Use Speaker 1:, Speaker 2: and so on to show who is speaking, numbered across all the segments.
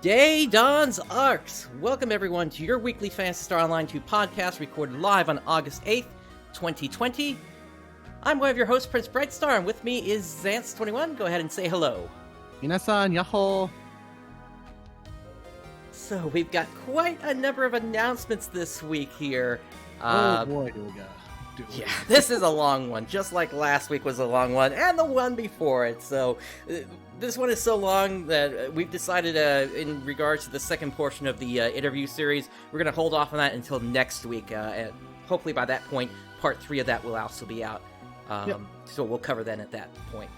Speaker 1: Day Dawns ARKS! Welcome everyone to your weekly Phantasy Star Online 2 podcast recorded live on August 8th, 2020. I'm one of your hosts, PrinceBrightstar, and with me is Zance21. Go ahead and say hello.
Speaker 2: Minasan, yahoo!
Speaker 1: So we've got quite a number of announcements this week here.
Speaker 2: Oh boy, do we go.
Speaker 1: Yeah, this is a long one, just like last week was a long one, and the one before it. So this one is so long that we've decided, in regards to the second portion of the interview series, we're going to hold off on that until next week. And hopefully by that point, part 3 of that will also be out. So we'll cover that at that point.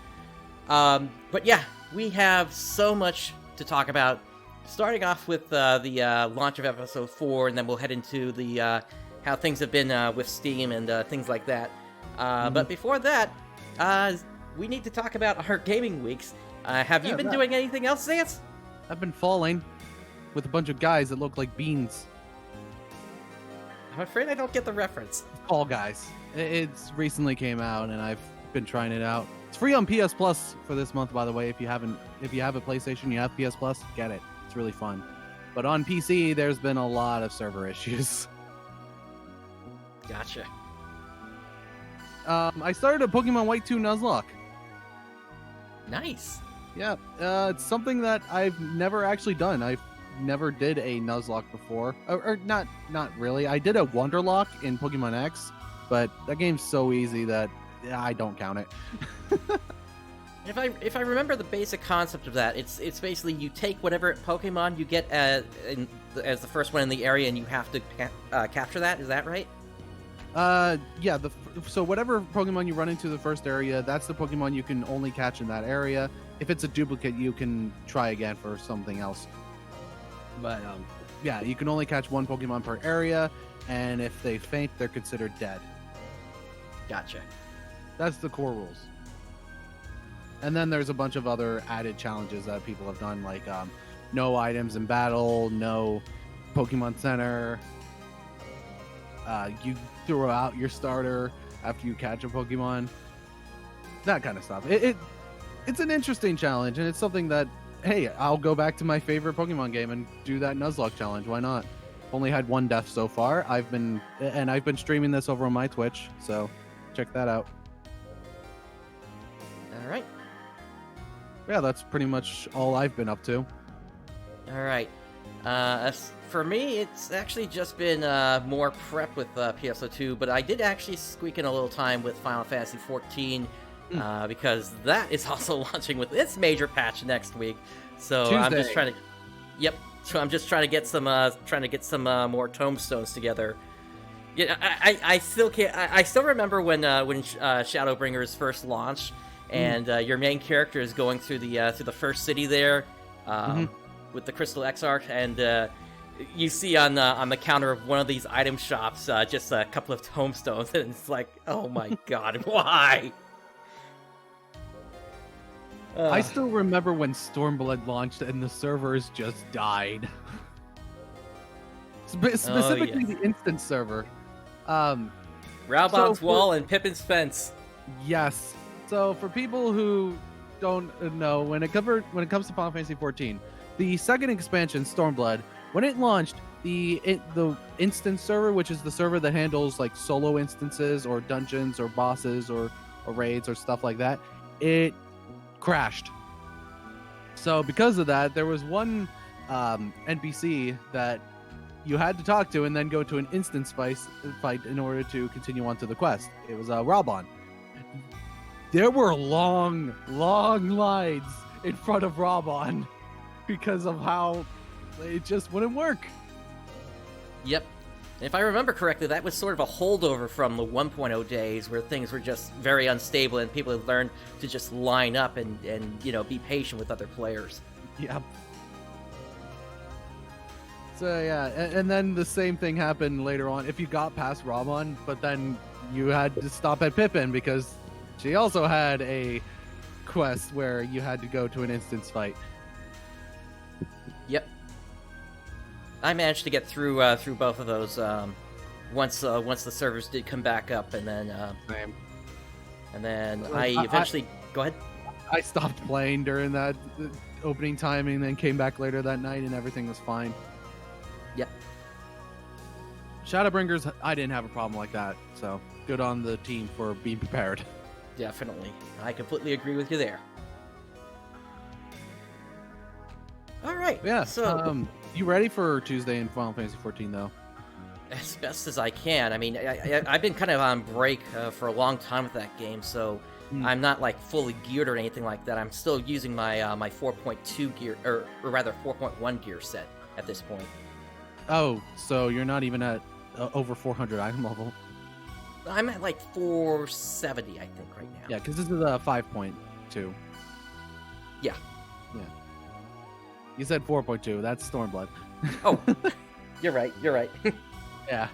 Speaker 1: But yeah, we have so much to talk about. Starting off with the launch of episode 4, and then we'll head into the how things have been with Steam and things like that. But before that, we need to talk about our gaming weeks. Have you been doing anything else, Zance?
Speaker 2: I've been falling with a bunch of guys that look like beans.
Speaker 1: I'm afraid I don't get the reference.
Speaker 2: Fall Guys. It's recently came out, and I've been trying it out. It's free on PS Plus for this month, by the way. If you have a PlayStation, you have PS Plus, get it. It's really fun. But on PC, there's been a lot of server issues.
Speaker 1: Gotcha.
Speaker 2: I started a Pokemon White 2 Nuzlocke.
Speaker 1: Nice.
Speaker 2: Yeah, it's something that I've never actually done. I've never did a Nuzlocke before. Or not really. I did a Wonderlock in Pokemon X, but that game's so easy that I don't count it.
Speaker 1: If I remember the basic concept of that, it's basically you take whatever Pokemon you get as the first one in the area, and you have to capture that. Is that right?
Speaker 2: Yeah. So whatever Pokemon you run into the first area, that's the Pokemon you can only catch in that area. If it's a duplicate, you can try again for something else. But yeah, you can only catch one Pokemon per area, and if they faint, they're considered dead.
Speaker 1: Gotcha.
Speaker 2: That's the core rules. And then there's a bunch of other added challenges that people have done, like no items in battle, no Pokemon Center. You throw out your starter after you catch a Pokemon. That kind of stuff. It's an interesting challenge, and it's something that, hey, I'll go back to my favorite Pokemon game and do that Nuzlocke challenge. Why not? Only had one death so far. I've been streaming this over on my Twitch, so check that out.
Speaker 1: All right.
Speaker 2: Yeah, that's pretty much all I've been up to.
Speaker 1: All right. As for me, it's actually just been more prep with PSO2, but I did actually squeak in a little time with Final Fantasy 14 because that is also launching with its major patch next week. So Tuesday. I'm just trying to. Yep. So I'm just trying to get some more tomestones together. Yeah, I still can't. I still remember when Shadowbringers first launched. And your main character is going through the first city there, with the Crystal Exarch, and you see on the counter of one of these item shops just a couple of tomestones, and it's like, oh my god, why?
Speaker 2: I still remember when Stormblood launched and the servers just died. Specifically, the instant server.
Speaker 1: Raubon's Wall and Pippin's Fence.
Speaker 2: Yes. So for people who don't know, when it comes to Final Fantasy 14, the second expansion, Stormblood, when it launched, the instance server, which is the server that handles like solo instances or dungeons or bosses or raids or stuff like that, it crashed. So because of that, there was one NPC that you had to talk to and then go to an instance fight in order to continue on to the quest. It was Raubon. There were long lines in front of Raubon because of how it just wouldn't work.
Speaker 1: Yep. If I remember correctly, that was sort of a holdover from the 1.0 days where things were just very unstable and people had learned to just line up and be patient with other players.
Speaker 2: Yep. So yeah, and then the same thing happened later on. If you got past Raubon, but then you had to stop at Pippin because she also had a quest where you had to go to an instance fight.
Speaker 1: Yep. I managed to get through both of those once the servers did come back up, and then I eventually go ahead.
Speaker 2: I stopped playing during that opening timing, then came back later that night, and everything was fine.
Speaker 1: Yep.
Speaker 2: Shadowbringers, I didn't have a problem like that, so good on the team for being prepared.
Speaker 1: Definitely. I completely agree with you there. All right.
Speaker 2: Yeah.
Speaker 1: So,
Speaker 2: you ready for Tuesday in Final Fantasy 14 though?
Speaker 1: as best as I can. I mean, I've been kind of on break for a long time with that game, so I'm not like fully geared or anything like that. I'm still using my my 4.2 gear, or rather 4.1 gear set at this point.
Speaker 2: Oh, so you're not even at over 400 item level?
Speaker 1: I'm at like 470, I think, right now.
Speaker 2: Yeah, because this is a 5.2.
Speaker 1: Yeah.
Speaker 2: Yeah. You said 4.2. That's Stormblood.
Speaker 1: Oh, you're right. You're right.
Speaker 2: Yeah.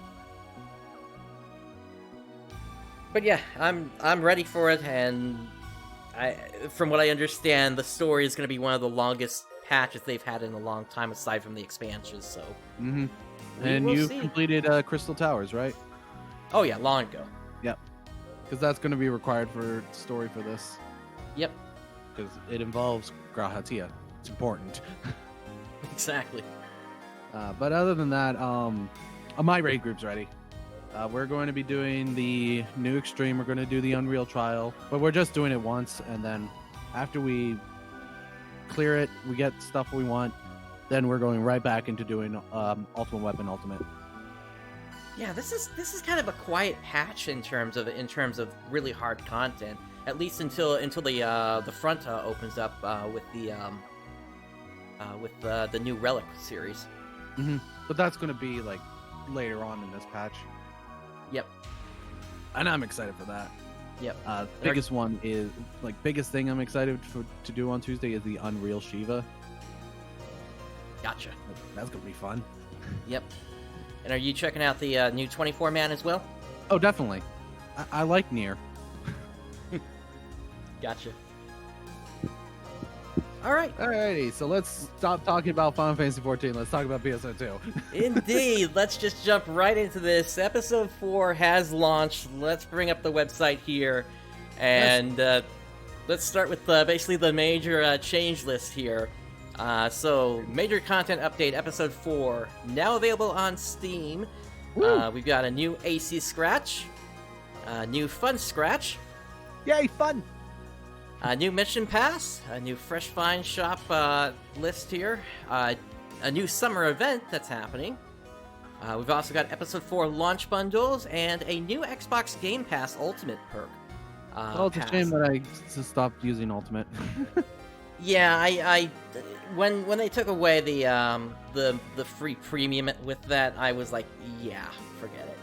Speaker 1: But yeah, I'm ready for it, and from what I understand, the story is going to be one of the longest patches they've had in a long time, aside from the expansions. So.
Speaker 2: Mm-hmm. And you completed Crystal Towers, right?
Speaker 1: Oh yeah, long ago.
Speaker 2: Yep. Because that's going to be required for story for this.
Speaker 1: Yep.
Speaker 2: Because it involves Grahatia. It's important.
Speaker 1: Exactly.
Speaker 2: But other than that, my raid group's ready. We're going to be doing the new Extreme. We're going to do the Unreal Trial. But we're just doing it once. And then after we clear it, we get stuff we want. Then we're going right back into doing Ultimate Weapon Ultimate.
Speaker 1: Yeah, this is kind of a quiet patch in terms of really hard content. At least until the front opens up with the new Relic series.
Speaker 2: Mm-hmm. But that's going to be like later on in this patch.
Speaker 1: Yep.
Speaker 2: And I'm excited for that.
Speaker 1: Yep.
Speaker 2: Biggest one is biggest thing I'm excited to do on Tuesday is the Unreal Shiva.
Speaker 1: Gotcha.
Speaker 2: That's gonna be fun.
Speaker 1: Yep. And are you checking out the new 24-man as well?
Speaker 2: Oh, definitely. I like Nier.
Speaker 1: Gotcha.
Speaker 2: Alrighty, so let's stop talking about Final Fantasy 14. Let's talk about PSO2.
Speaker 1: Indeed. Let's just jump right into this. Episode 4 has launched. Let's bring up the website here. And let's start with basically the major change list here. So, major content update, Episode 4, now available on Steam. We've got a new AC Scratch, a new Fun Scratch.
Speaker 2: Yay, fun!
Speaker 1: A new Mission Pass, a new Fresh Find Shop list here, a new summer event that's happening. We've also got Episode 4 launch bundles, and a new Xbox Game Pass Ultimate perk.
Speaker 2: It's a shame that I just stopped using Ultimate.
Speaker 1: Yeah, I when they took away the free premium with that, I was like, yeah, forget it.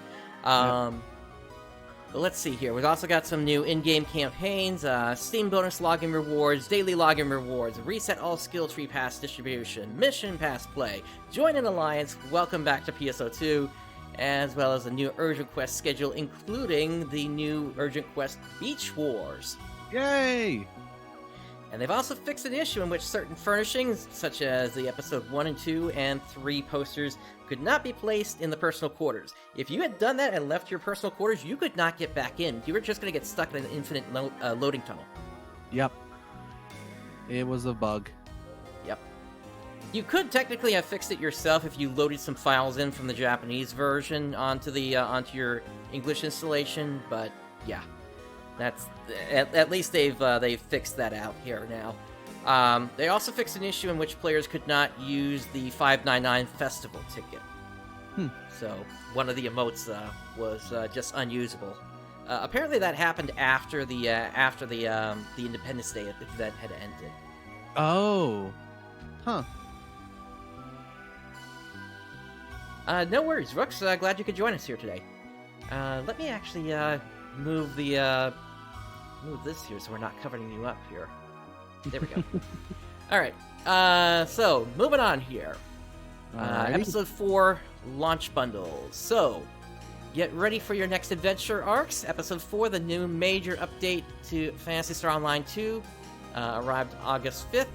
Speaker 1: But let's see here. We've also got some new in-game campaigns, Steam bonus login rewards, daily login rewards, reset all skill tree pass distribution, mission pass play, join an alliance, welcome back to PSO2, as well as a new urgent quest schedule, including the new urgent quest Beach Wars.
Speaker 2: Yay!
Speaker 1: And they've also fixed an issue in which certain furnishings, such as the episode 1 and 2 and 3 posters, could not be placed in the personal quarters. If you had done that and left your personal quarters, you could not get back in. You were just going to get stuck in an infinite loading tunnel.
Speaker 2: Yep. It was a bug.
Speaker 1: Yep. You could technically have fixed it yourself if you loaded some files in from the Japanese version onto your English installation, but yeah. That's at least they've fixed that out here now. They also fixed an issue in which players could not use the 599 festival ticket. So one of the emotes was just unusable. Apparently that happened after the Independence Day event had ended.
Speaker 2: Oh, huh.
Speaker 1: No worries, Rooks. Glad you could join us here today. Let me actually move this here so we're not covering you up here. There we go. Alright, so moving on here. Episode 4 launch bundles. So, get ready for your next adventure arcs. Episode 4, the new major update to Phantasy Star Online 2, arrived August 5th.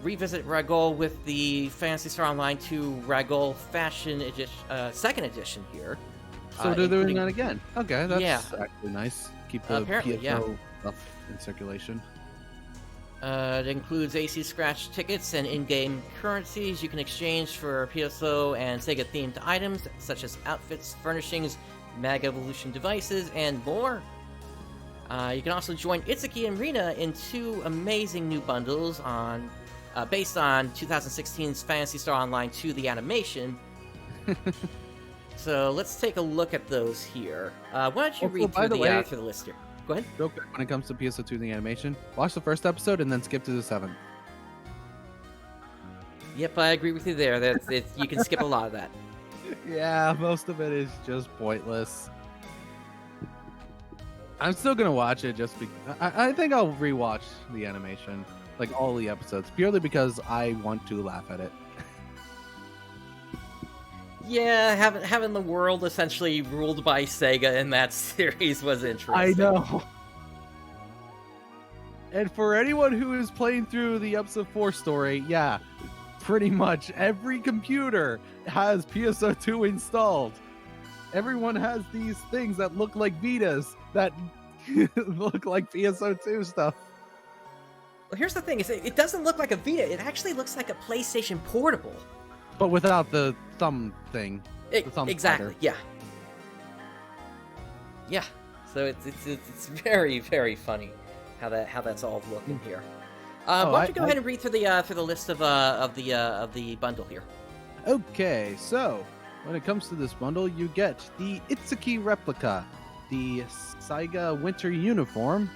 Speaker 1: Revisit Ragol with the Phantasy Star Online 2 Ragol Fashion Edition, 2nd edition here.
Speaker 2: So they're doing that again. Okay, that's
Speaker 1: yeah.
Speaker 2: actually nice. Keep the
Speaker 1: Apparently,
Speaker 2: PSO stuff in circulation.
Speaker 1: It includes AC Scratch tickets and in-game currencies you can exchange for PSO and Sega-themed items such as outfits, furnishings, Mag Evolution devices, and more. You can also join Itsuki and Rina in 2 amazing new bundles based on 2016's Phantasy Star Online 2: The Animation. So let's take a look at those here. Why don't you read through the list here? Go ahead.
Speaker 2: Real quick, when it comes to PSO2 The Animation, watch the first episode and then skip to the 7th.
Speaker 1: Yep, I agree with you there. You can skip a lot of that.
Speaker 2: Yeah, most of it is just pointless. I'm still gonna watch it just because I think I'll rewatch the animation, like all the episodes, purely because I want to laugh at it.
Speaker 1: Yeah, having the world essentially ruled by Sega in that series was interesting.
Speaker 2: I know. And for anyone who is playing through the episode 4 story, yeah, pretty much every computer has PSO2 installed. Everyone has these things that look like Vitas that look like PSO2 stuff.
Speaker 1: Well, here's the thing: is it doesn't look like a Vita. It actually looks like a PlayStation Portable.
Speaker 2: But without the thumb thing. The thumb
Speaker 1: exactly.
Speaker 2: slider.
Speaker 1: Yeah. So it's very, very funny how that's all looking here. Why don't you go ahead and read through the list of the bundle here?
Speaker 2: Okay, so when it comes to this bundle, you get the Itsuki replica, the Saiga winter uniform.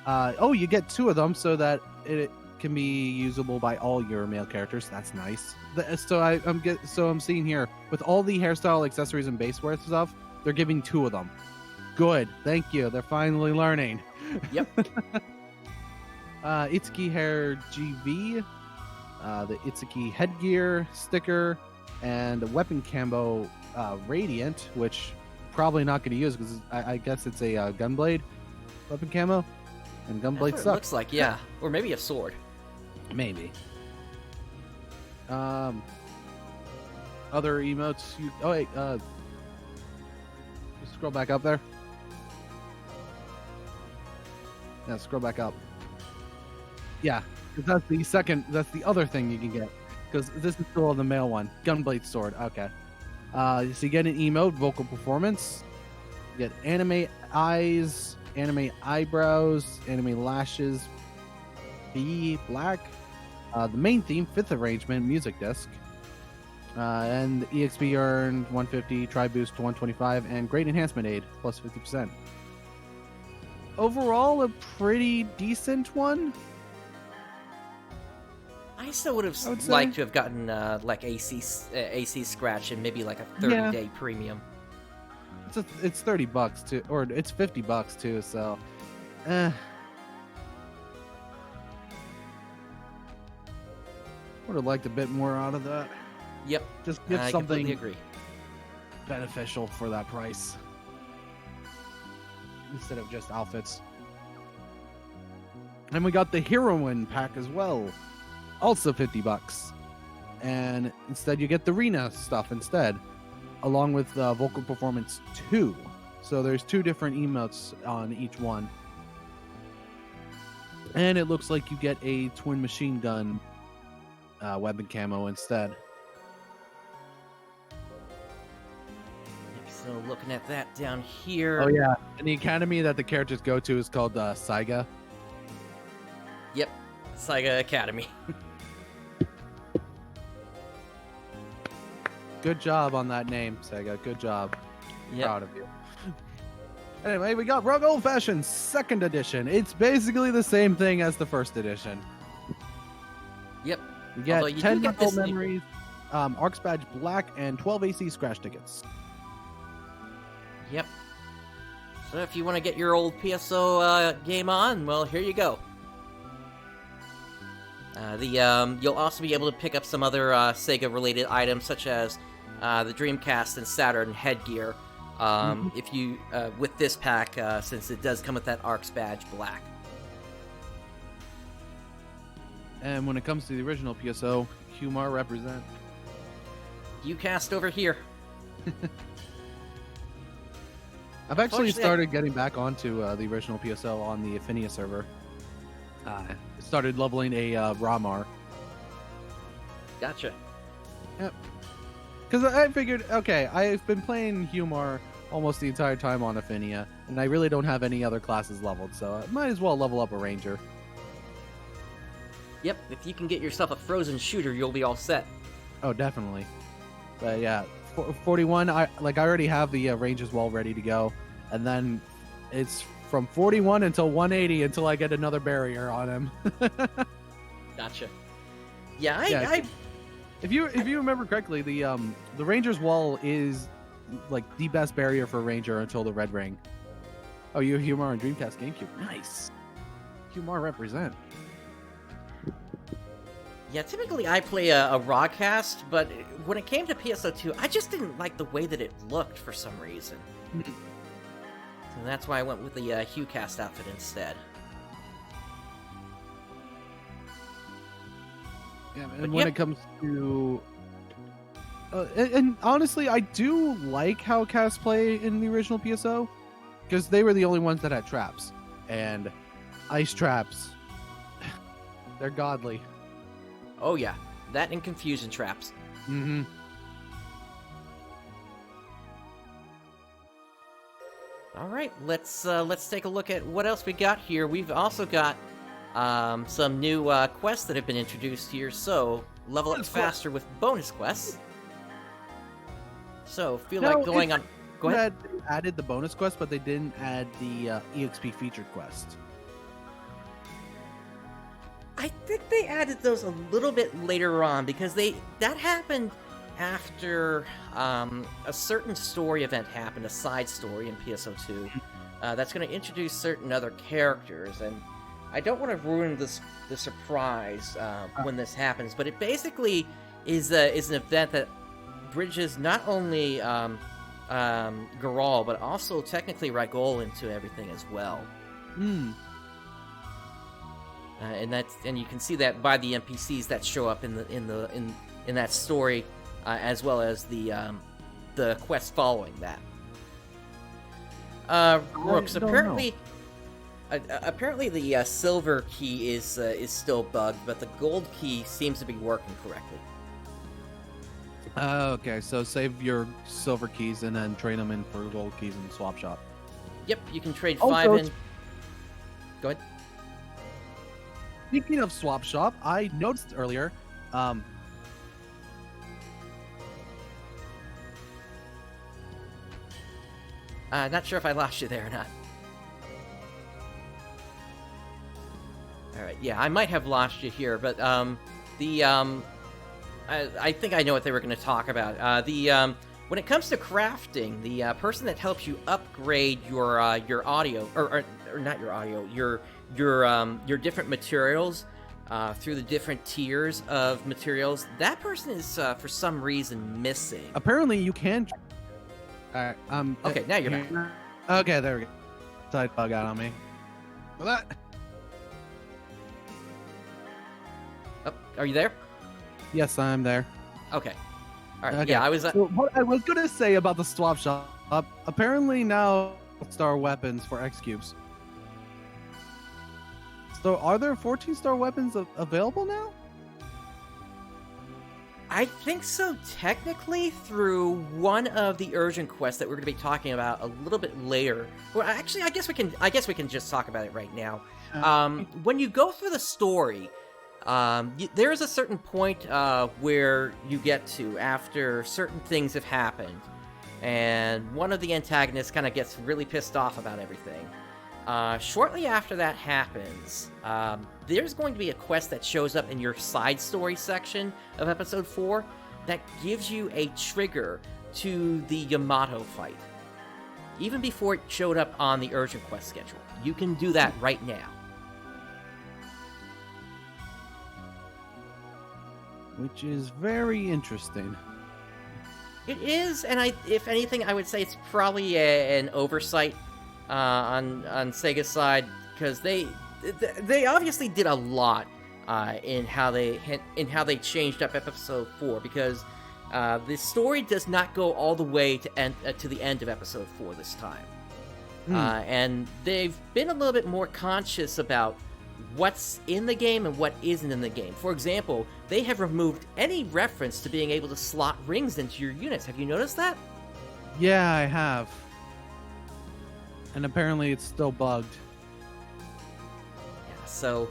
Speaker 2: You get 2 of them so that it can be usable by all your male characters. That's nice. So I'm seeing here with all the hairstyle, accessories, and baseware stuff, they're giving 2 of them. Good, thank you. They're finally learning.
Speaker 1: Yep.
Speaker 2: Itsuki hair GV, the Itsuki headgear sticker, and a weapon combo Radiant, which probably not going to use because I guess it's a gunblade weapon camo and gunblade
Speaker 1: sucks.
Speaker 2: sucks.
Speaker 1: Looks like or maybe a sword.
Speaker 2: Maybe. Other emotes. Scroll back up there. Yeah, scroll back up. Yeah, that's the other thing you can get. Because this is still the male one. Gunblade sword, okay. So you get an emote, vocal performance. You get anime eyes, anime eyebrows, anime lashes, B black. The main theme, 5th arrangement, music disc. And EXP earned 150, try boost to 125, and great enhancement aid, plus 50%. Overall, a pretty decent one. I
Speaker 1: still would have liked to have gotten like AC Scratch and maybe like a 30-day premium.
Speaker 2: It's $30 too, or it's $50 too. So, would have liked a bit more out of that.
Speaker 1: Yep,
Speaker 2: just get something
Speaker 1: agree.
Speaker 2: beneficial for that price instead of just outfits. And we got the heroine pack as well, also $50, and instead you get the Rina stuff instead, along with vocal performance 2. So there's 2 different emotes on each one, and it looks like you get a twin machine gun weapon camo instead.
Speaker 1: So looking at that down here.
Speaker 2: Oh yeah, and the academy that the characters go to is called Saiga.
Speaker 1: Yep, Saiga Academy.
Speaker 2: Good job on that name, Sega. Good job.
Speaker 1: Yep.
Speaker 2: Proud of you. Anyway, we got Rogue Old Fashioned 2nd edition. It's basically the same thing as the 1st edition.
Speaker 1: Yep.
Speaker 2: You get 10 Metal Memories, ARKS Badge Black, and 12 AC Scratch tickets.
Speaker 1: Yep. So if you want to get your old PSO game on, well, here you go. You'll also be able to pick up some other Sega-related items, such as the Dreamcast and Saturn headgear. If you with this pack, since it does come with that ARKS Badge Black.
Speaker 2: And when it comes to the original PSO, Humar represent.
Speaker 1: You cast over here.
Speaker 2: I've actually started getting back onto the original PSO on the Affinia server. started leveling a Ramar.
Speaker 1: Gotcha.
Speaker 2: Yep. Because I figured, okay, I've been playing Humor almost the entire time on Affinia, and I really don't have any other classes leveled, so I might as well level up a Ranger.
Speaker 1: Yep, if you can get yourself a frozen shooter, you'll be all set.
Speaker 2: Oh, definitely. But yeah, 41, I already have the Rangers wall ready to go, and then it's from 41 until 180 until I get another barrier on him.
Speaker 1: Gotcha. Yeah,
Speaker 2: If you remember correctly, the Rangers wall is like the best barrier for a Ranger until the Red Ring. Oh, you Humor on Dreamcast GameCube. Nice. Humor represent.
Speaker 1: Yeah, typically I play a Rawcast, but when it came to PSO2, I just didn't like the way that it looked for some reason. So that's why I went with the HuCast outfit instead.
Speaker 2: Yeah, and when it comes to... and honestly, I do like how casts play in the original PSO, because they were the only ones that had traps. And ice traps, they're godly.
Speaker 1: Oh yeah, that and confusion traps.
Speaker 2: Mm-hmm.
Speaker 1: All right, let's take a look at what else we got here. We've also got some new quests that have been introduced here. So level up faster with bonus quests. So like going on. Go ahead.
Speaker 2: They added the bonus quest, but they didn't add the EXP featured quest.
Speaker 1: I think they added those a little bit later on because that happened after a certain story event happened, a side story in PSO2 that's going to introduce certain other characters, and I don't want to ruin the surprise when this happens, but it basically is an event that bridges not only Garal but also technically Rygol into everything as well. And you can see that by the NPCs that show up in that story, as well as the quest following that. Brooks, apparently the silver key is still bugged, but the gold key seems to be working correctly.
Speaker 2: Okay, so save your silver keys and then trade them in for gold keys in the swap shop.
Speaker 1: Yep, you can trade 5 in. Go ahead.
Speaker 2: Speaking of swap shop, I noticed earlier,
Speaker 1: not sure if I lost you there or not. Alright, yeah, I might have lost you here, but I think I know what they were going to talk about. When it comes to crafting, the person that helps you upgrade your audio, or not your audio, your different materials through the different tiers of materials, that person is for some reason missing.
Speaker 2: Apparently, you can. Alright,
Speaker 1: okay, now you're back.
Speaker 2: Okay, there we go. Side bug out on me. What?
Speaker 1: Oh, are you there?
Speaker 2: Yes, I'm there.
Speaker 1: Okay. All right.
Speaker 2: Okay.
Speaker 1: Yeah, I was.
Speaker 2: So what I was gonna say about the swap shop, apparently now star weapons for X cubes. So are there 14-star weapons available now?
Speaker 1: I think so, technically, through one of the urgent quests that we're going to be talking about a little bit later. Well, actually, I guess we can just talk about it right now. When you go through the story, there is a certain point where you get to after certain things have happened, and one of the antagonists kind of gets really pissed off about everything. Shortly after that happens, there's going to be a quest that shows up in your side story section of episode 4 that gives you a trigger to the Yamato fight. Even before it showed up on the urgent quest schedule. You can do that right now.
Speaker 2: Which is very interesting.
Speaker 1: It is, and if anything, I would say it's probably an oversight on Sega's side, because they obviously did a lot in how they changed up episode 4, because the story does not go all the way to the end of episode 4 this time. And they've been a little bit more conscious about what's in the game and what isn't in the game. For example, they have removed any reference to being able to slot rings into your units. Have you noticed that?
Speaker 2: Yeah, I have. And apparently it's still bugged.
Speaker 1: Yeah, so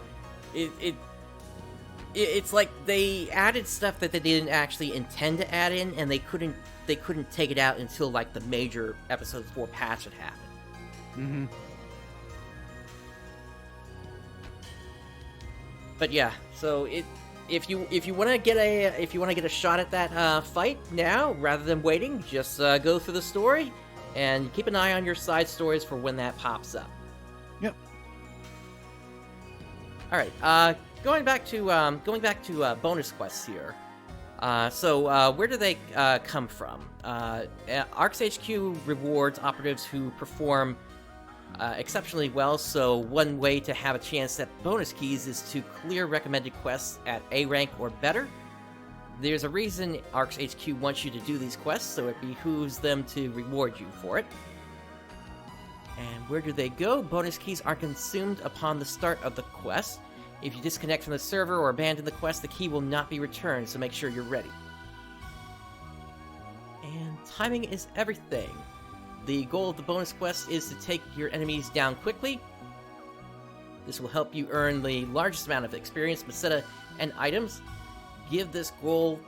Speaker 1: it's like they added stuff that they didn't actually intend to add in, and they couldn't take it out until like the major episode 4 patch had happened.
Speaker 2: Mm-hmm.
Speaker 1: But yeah, so if you want to get a shot at that fight now rather than waiting, just go through the story and keep an eye on your side stories for when that pops up.
Speaker 2: Yep.
Speaker 1: All right. Going back to bonus quests here. So where do they come from? ARKS HQ rewards operatives who perform exceptionally well, so one way to have a chance at bonus keys is to clear recommended quests at A rank or better. There's a reason ARKS HQ wants you to do these quests, so it behooves them to reward you for it. And where do they go? Bonus keys are consumed upon the start of the quest. If you disconnect from the server or abandon the quest, the key will not be returned, so make sure you're ready. And timing is everything. The goal of the bonus quest is to take your enemies down quickly. This will help you earn the largest amount of experience, Masetta, and items. Give this goal,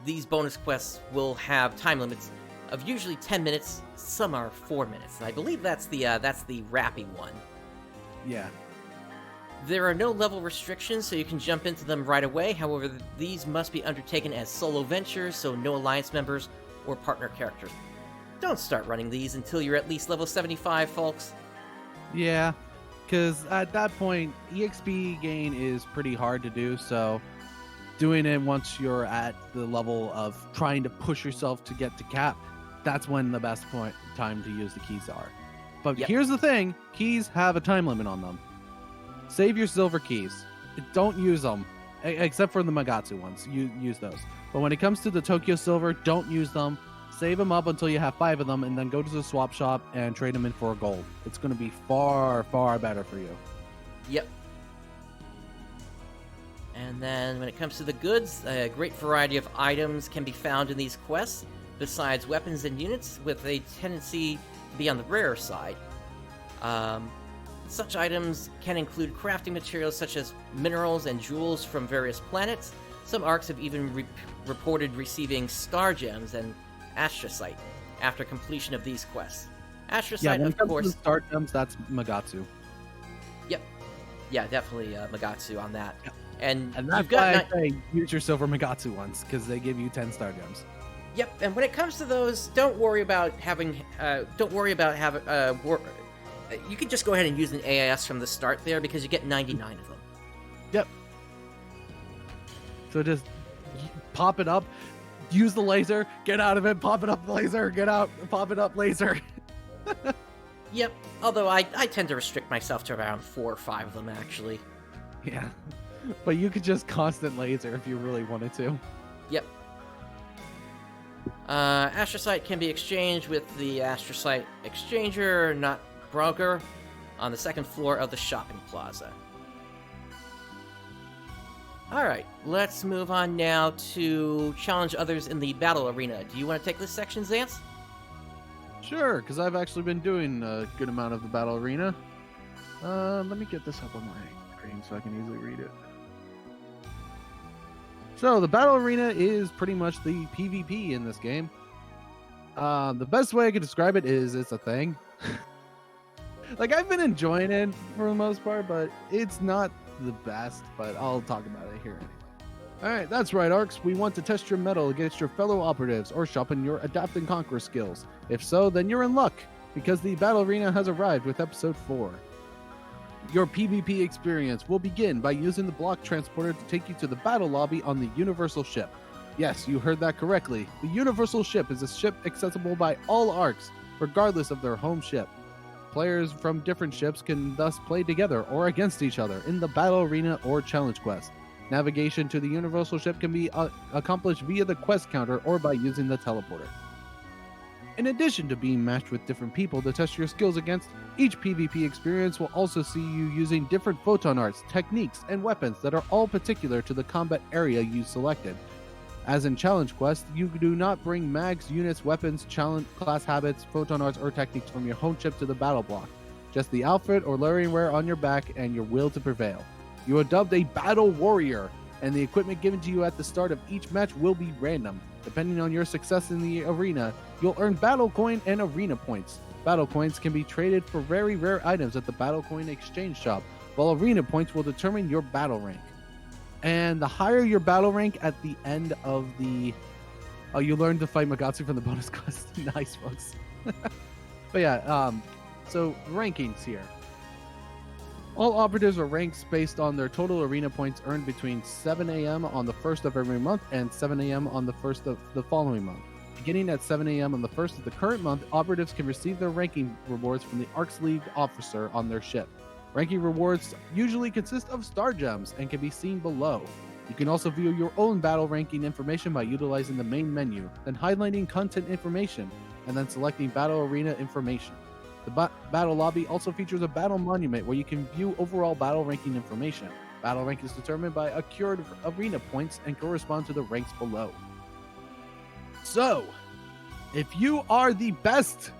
Speaker 1: these bonus quests will have time limits of usually 10 minutes, some are 4 minutes, and I believe that's the rappy one.
Speaker 2: Yeah.
Speaker 1: There are no level restrictions, so you can jump into them right away. However, these must be undertaken as solo ventures, so no alliance members or partner characters. Don't start running these until you're at least level 75, folks.
Speaker 2: Yeah, because at that point, EXP gain is pretty hard to do, so doing it once you're at the level of trying to push yourself to get to cap, that's when the best time to use the keys are. But Here's the thing, keys have a time limit on them. Save your silver keys. Don't use them, except for the Magatsu ones. You use those. But when it comes to the Tokyo Silver, don't use them. Save them up until you have 5 of them, and then go to the swap shop and trade them in for a gold. It's going to be far, far better for you.
Speaker 1: Yep. And then when it comes to the goods, a great variety of items can be found in these quests, besides weapons and units, with a tendency to be on the rarer side. Such items can include crafting materials such as minerals and jewels from various planets. Some ARKs have even reported receiving star gems and astrocyte after completion of these quests. Astrocyte, of course.
Speaker 2: To the star gems, that's Magatsu.
Speaker 1: Yep. Yeah, definitely Magatsu on that.
Speaker 2: Yep.
Speaker 1: And
Speaker 2: that's why I say use your silver Magatsu ones, because they give you 10 star gems.
Speaker 1: Yep. And when it comes to those, don't worry about having. You can just go ahead and use an AIS from the start there, because you get 99 of them.
Speaker 2: Yep. So just pop it up, use the laser, get out of it, pop it up, laser, get out, pop it up, laser.
Speaker 1: Yep. Although I tend to restrict myself to around 4 or 5 of them, actually.
Speaker 2: Yeah. But you could just constant laser if you really wanted to.
Speaker 1: Yep. Astrocyte can be exchanged with the Astrocyte Exchanger, not broker, on the second floor of the shopping plaza. Alright, let's move on now to challenge others in the battle arena. Do you want to take this section, Zance?
Speaker 2: Sure, because I've actually been doing a good amount of the battle arena. Let me get this up on my screen so I can easily read it. So, the battle arena is pretty much the PvP in this game. The best way I could describe it is it's a thing. Like, I've been enjoying it for the most part, but it's not the best, but I'll talk about it here anyway. Alright, that's right, ARKs. We want to test your mettle against your fellow operatives or sharpen your adapt and conquer skills. If so, then you're in luck, because the battle arena has arrived with episode 4. Your PvP experience will begin by using the block transporter to take you to the battle lobby on the Universal Ship. Yes, you heard that correctly. The Universal Ship is a ship accessible by all ARKs, regardless of their home ship. Players from different ships can thus play together or against each other in the battle arena or challenge quest. Navigation to the Universal Ship can be accomplished via the quest counter or by using the teleporter. In addition to being matched with different people to test your skills against, each PvP experience will also see you using different photon arts, techniques, and weapons that are all particular to the combat area you selected. As in Challenge Quest, you do not bring mags, units, weapons, challenge class habits, photon arts, or techniques from your home chip to the battle block. Just the outfit or layering wear on your back and your will to prevail. You are dubbed a Battle Warrior, and the equipment given to you at the start of each match will be random. Depending on your success in the arena, you'll earn Battle Coin and Arena Points. Battle Coins can be traded for very rare items at the Battle Coin Exchange Shop, while Arena Points will determine your battle rank. And the higher your battle rank at the end of the... Oh, you learned to fight Magatsu from the bonus quest. Nice, folks. But yeah, so rankings here. All operatives are ranked based on their total arena points earned between 7 a.m. on the 1st of every month and 7 a.m. on the 1st of the following month. Beginning at 7 a.m. on the 1st of the current month, operatives can receive their ranking rewards from the ARKS League officer on their ship. Ranking rewards usually consist of star gems and can be seen below. You can also view your own battle ranking information by utilizing the main menu, then highlighting content information, and then selecting battle arena information. The battle lobby also features a battle monument where you can view overall battle ranking information. Battle rank is determined by accrued arena points and correspond to the ranks below. So, if you are the best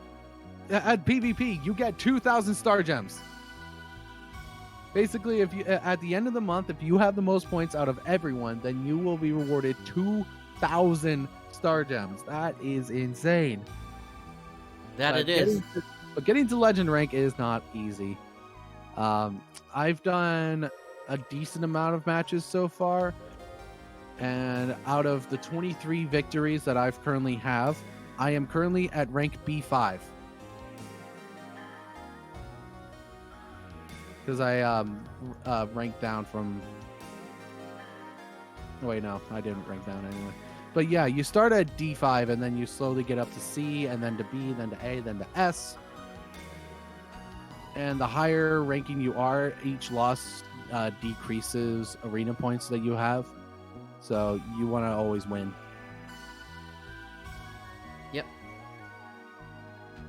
Speaker 2: at PvP, you get 2,000 star gems. Basically, if you at the end of the month, if you have the most points out of everyone, then you will be rewarded 2,000 star gems. That is insane.
Speaker 1: It is.
Speaker 2: But getting to legend rank is not easy. I've done a decent amount of matches so far, and out of the 23 victories that I've currently have, I am currently at rank B5. Because I ranked down from... Wait, no, I didn't rank down anyway. But yeah, you start at D5, and then you slowly get up to C, and then to B, then to A, then to S. And the higher ranking you are, each loss decreases arena points that you have. So you want to always win.
Speaker 1: Yep.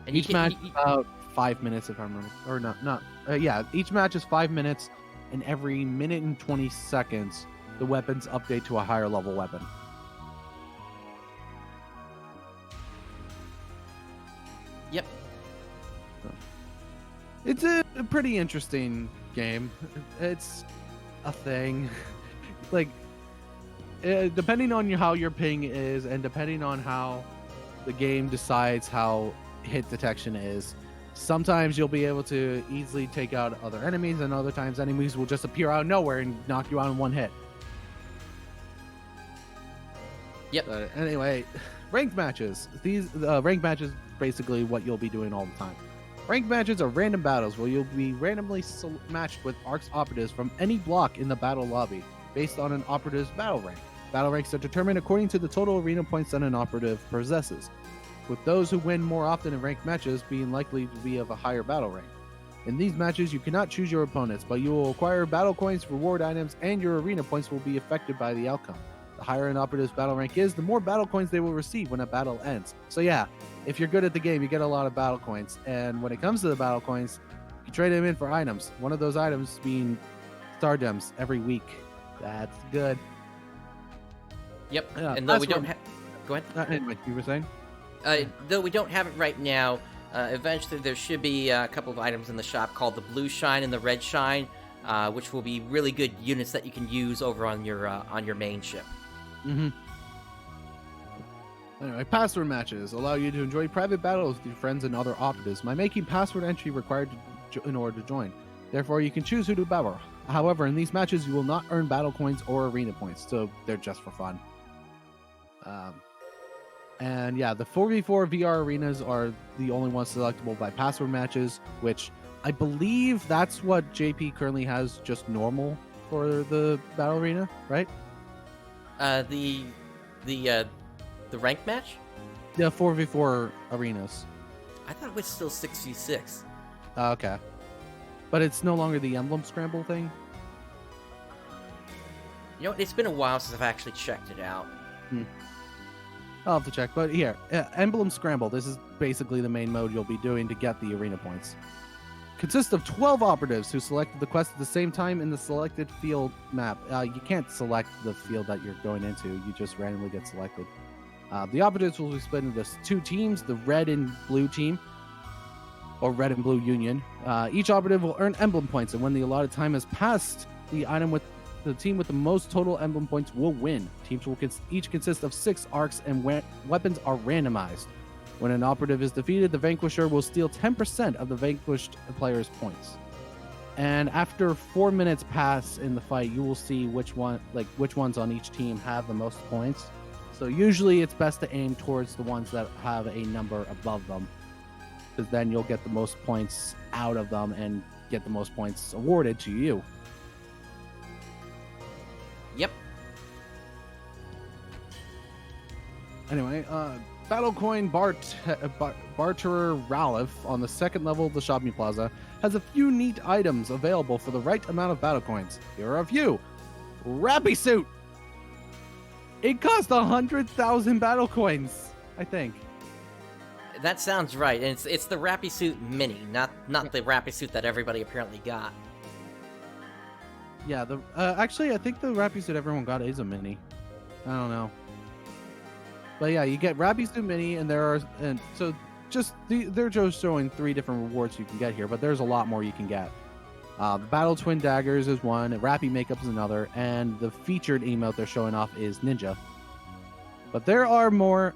Speaker 1: And
Speaker 2: each match is about 5 minutes, if I remember. Or not. Yeah, each match is 5 minutes, and every minute and 20 seconds, the weapons update to a higher level weapon.
Speaker 1: Yep.
Speaker 2: It's a pretty interesting game. It's a thing. Like, depending on how your ping is, and depending on how the game decides how hit detection is, sometimes you'll be able to easily take out other enemies, and other times enemies will just appear out of nowhere and knock you out in one hit.
Speaker 1: Yep.
Speaker 2: Anyway, ranked matches. These ranked matches basically what you'll be doing all the time. Ranked matches are random battles where you'll be randomly matched with ARKS operatives from any block in the battle lobby based on an operative's battle rank. Battle ranks are determined according to the total arena points that an operative possesses, with those who win more often in ranked matches being likely to be of a higher battle rank. In these matches, you cannot choose your opponents, but you will acquire battle coins, reward items, and your arena points will be affected by the outcome. The higher an operative's battle rank is, the more battle coins they will receive when a battle ends. So yeah, if you're good at the game, you get a lot of battle coins. And when it comes to the battle coins, you trade them in for items. One of those items being star gems every week. That's good.
Speaker 1: Yep. And though we don't have... Go ahead.
Speaker 2: Anyway, you were saying?
Speaker 1: Though we don't have it right now, eventually there should be a couple of items in the shop called the Blue Shine and the Red Shine, which will be really good units that you can use over on your main ship.
Speaker 2: Mm-hmm. Anyway, password matches allow you to enjoy private battles with your friends and other operatives by making password entry required in order to join. Therefore, you can choose who to battle. However, in these matches, you will not earn battle coins or arena points, so they're just for fun. And yeah, the 4v4 VR arenas are the only ones selectable by password matches, which I believe that's what JP currently has just normal for the battle arena, right?
Speaker 1: The ranked match?
Speaker 2: The 4v4 arenas.
Speaker 1: I thought it was still 6v6.
Speaker 2: Okay. But it's no longer the emblem scramble thing?
Speaker 1: You know, it's been a while since I've actually checked it out.
Speaker 2: I'll have to check. But here, Emblem Scramble. This is basically the main mode you'll be doing to get the arena points. Consists of 12 operatives who selected the quest at the same time in the selected field map. You can't select the field that you're going into. You just randomly get selected. The operatives will be split into 2 teams, the red and blue team, or red and blue union. Each operative will earn emblem points, and when the allotted time has passed, the team with the most total emblem points will win. Teams will each consist of 6 arcs, and weapons are randomized. When an operative is defeated, the vanquisher will steal 10% of the vanquished player's points. And after 4 minutes pass in the fight, you will see which ones on each team have the most points. So usually it's best to aim towards the ones that have a number above them, because then you'll get the most points out of them and get the most points awarded to you.
Speaker 1: Yep.
Speaker 2: Anyway, Battle Coin Barterer Ralph on the 2nd level of the shopping plaza has a few neat items available for the right amount of battle coins. Here are a few. Rappy Suit! It costs 100,000 battle coins, I think.
Speaker 1: That sounds right, and it's the Rappy Suit Mini, not the Rappy Suit that everybody apparently got.
Speaker 2: Yeah, actually, I think the Rappy Suit everyone got is a mini. I don't know. But yeah, you get Rappy Suit Mini, and they're just showing 3 different rewards you can get here, but there's a lot more you can get. The Battle Twin Daggers is one, Rappy Makeup is another, and the featured emote they're showing off is Ninja. But there are more.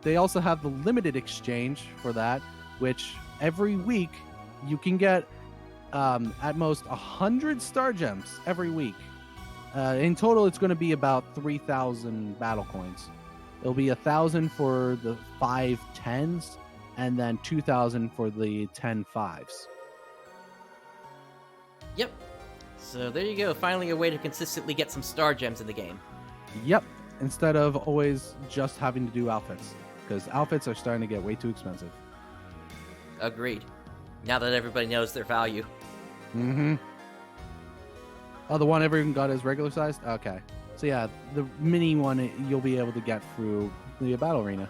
Speaker 2: They also have the limited exchange for that, which every week you can get at most 100 Star Gems every week. In total, it's going to be about 3,000 battle coins. It'll be 1,000 for the 5 10s, and then 2,000 for the 10 5s.
Speaker 1: Yep. So there you go. Finally a way to consistently get some Star Gems in the game.
Speaker 2: Yep. Instead of always just having to do outfits, because outfits are starting to get way too expensive.
Speaker 1: Agreed. Now that everybody knows their value.
Speaker 2: Mm-hmm. Oh, the one everyone got is regular sized? Okay. So yeah, the mini one you'll be able to get through the battle arena.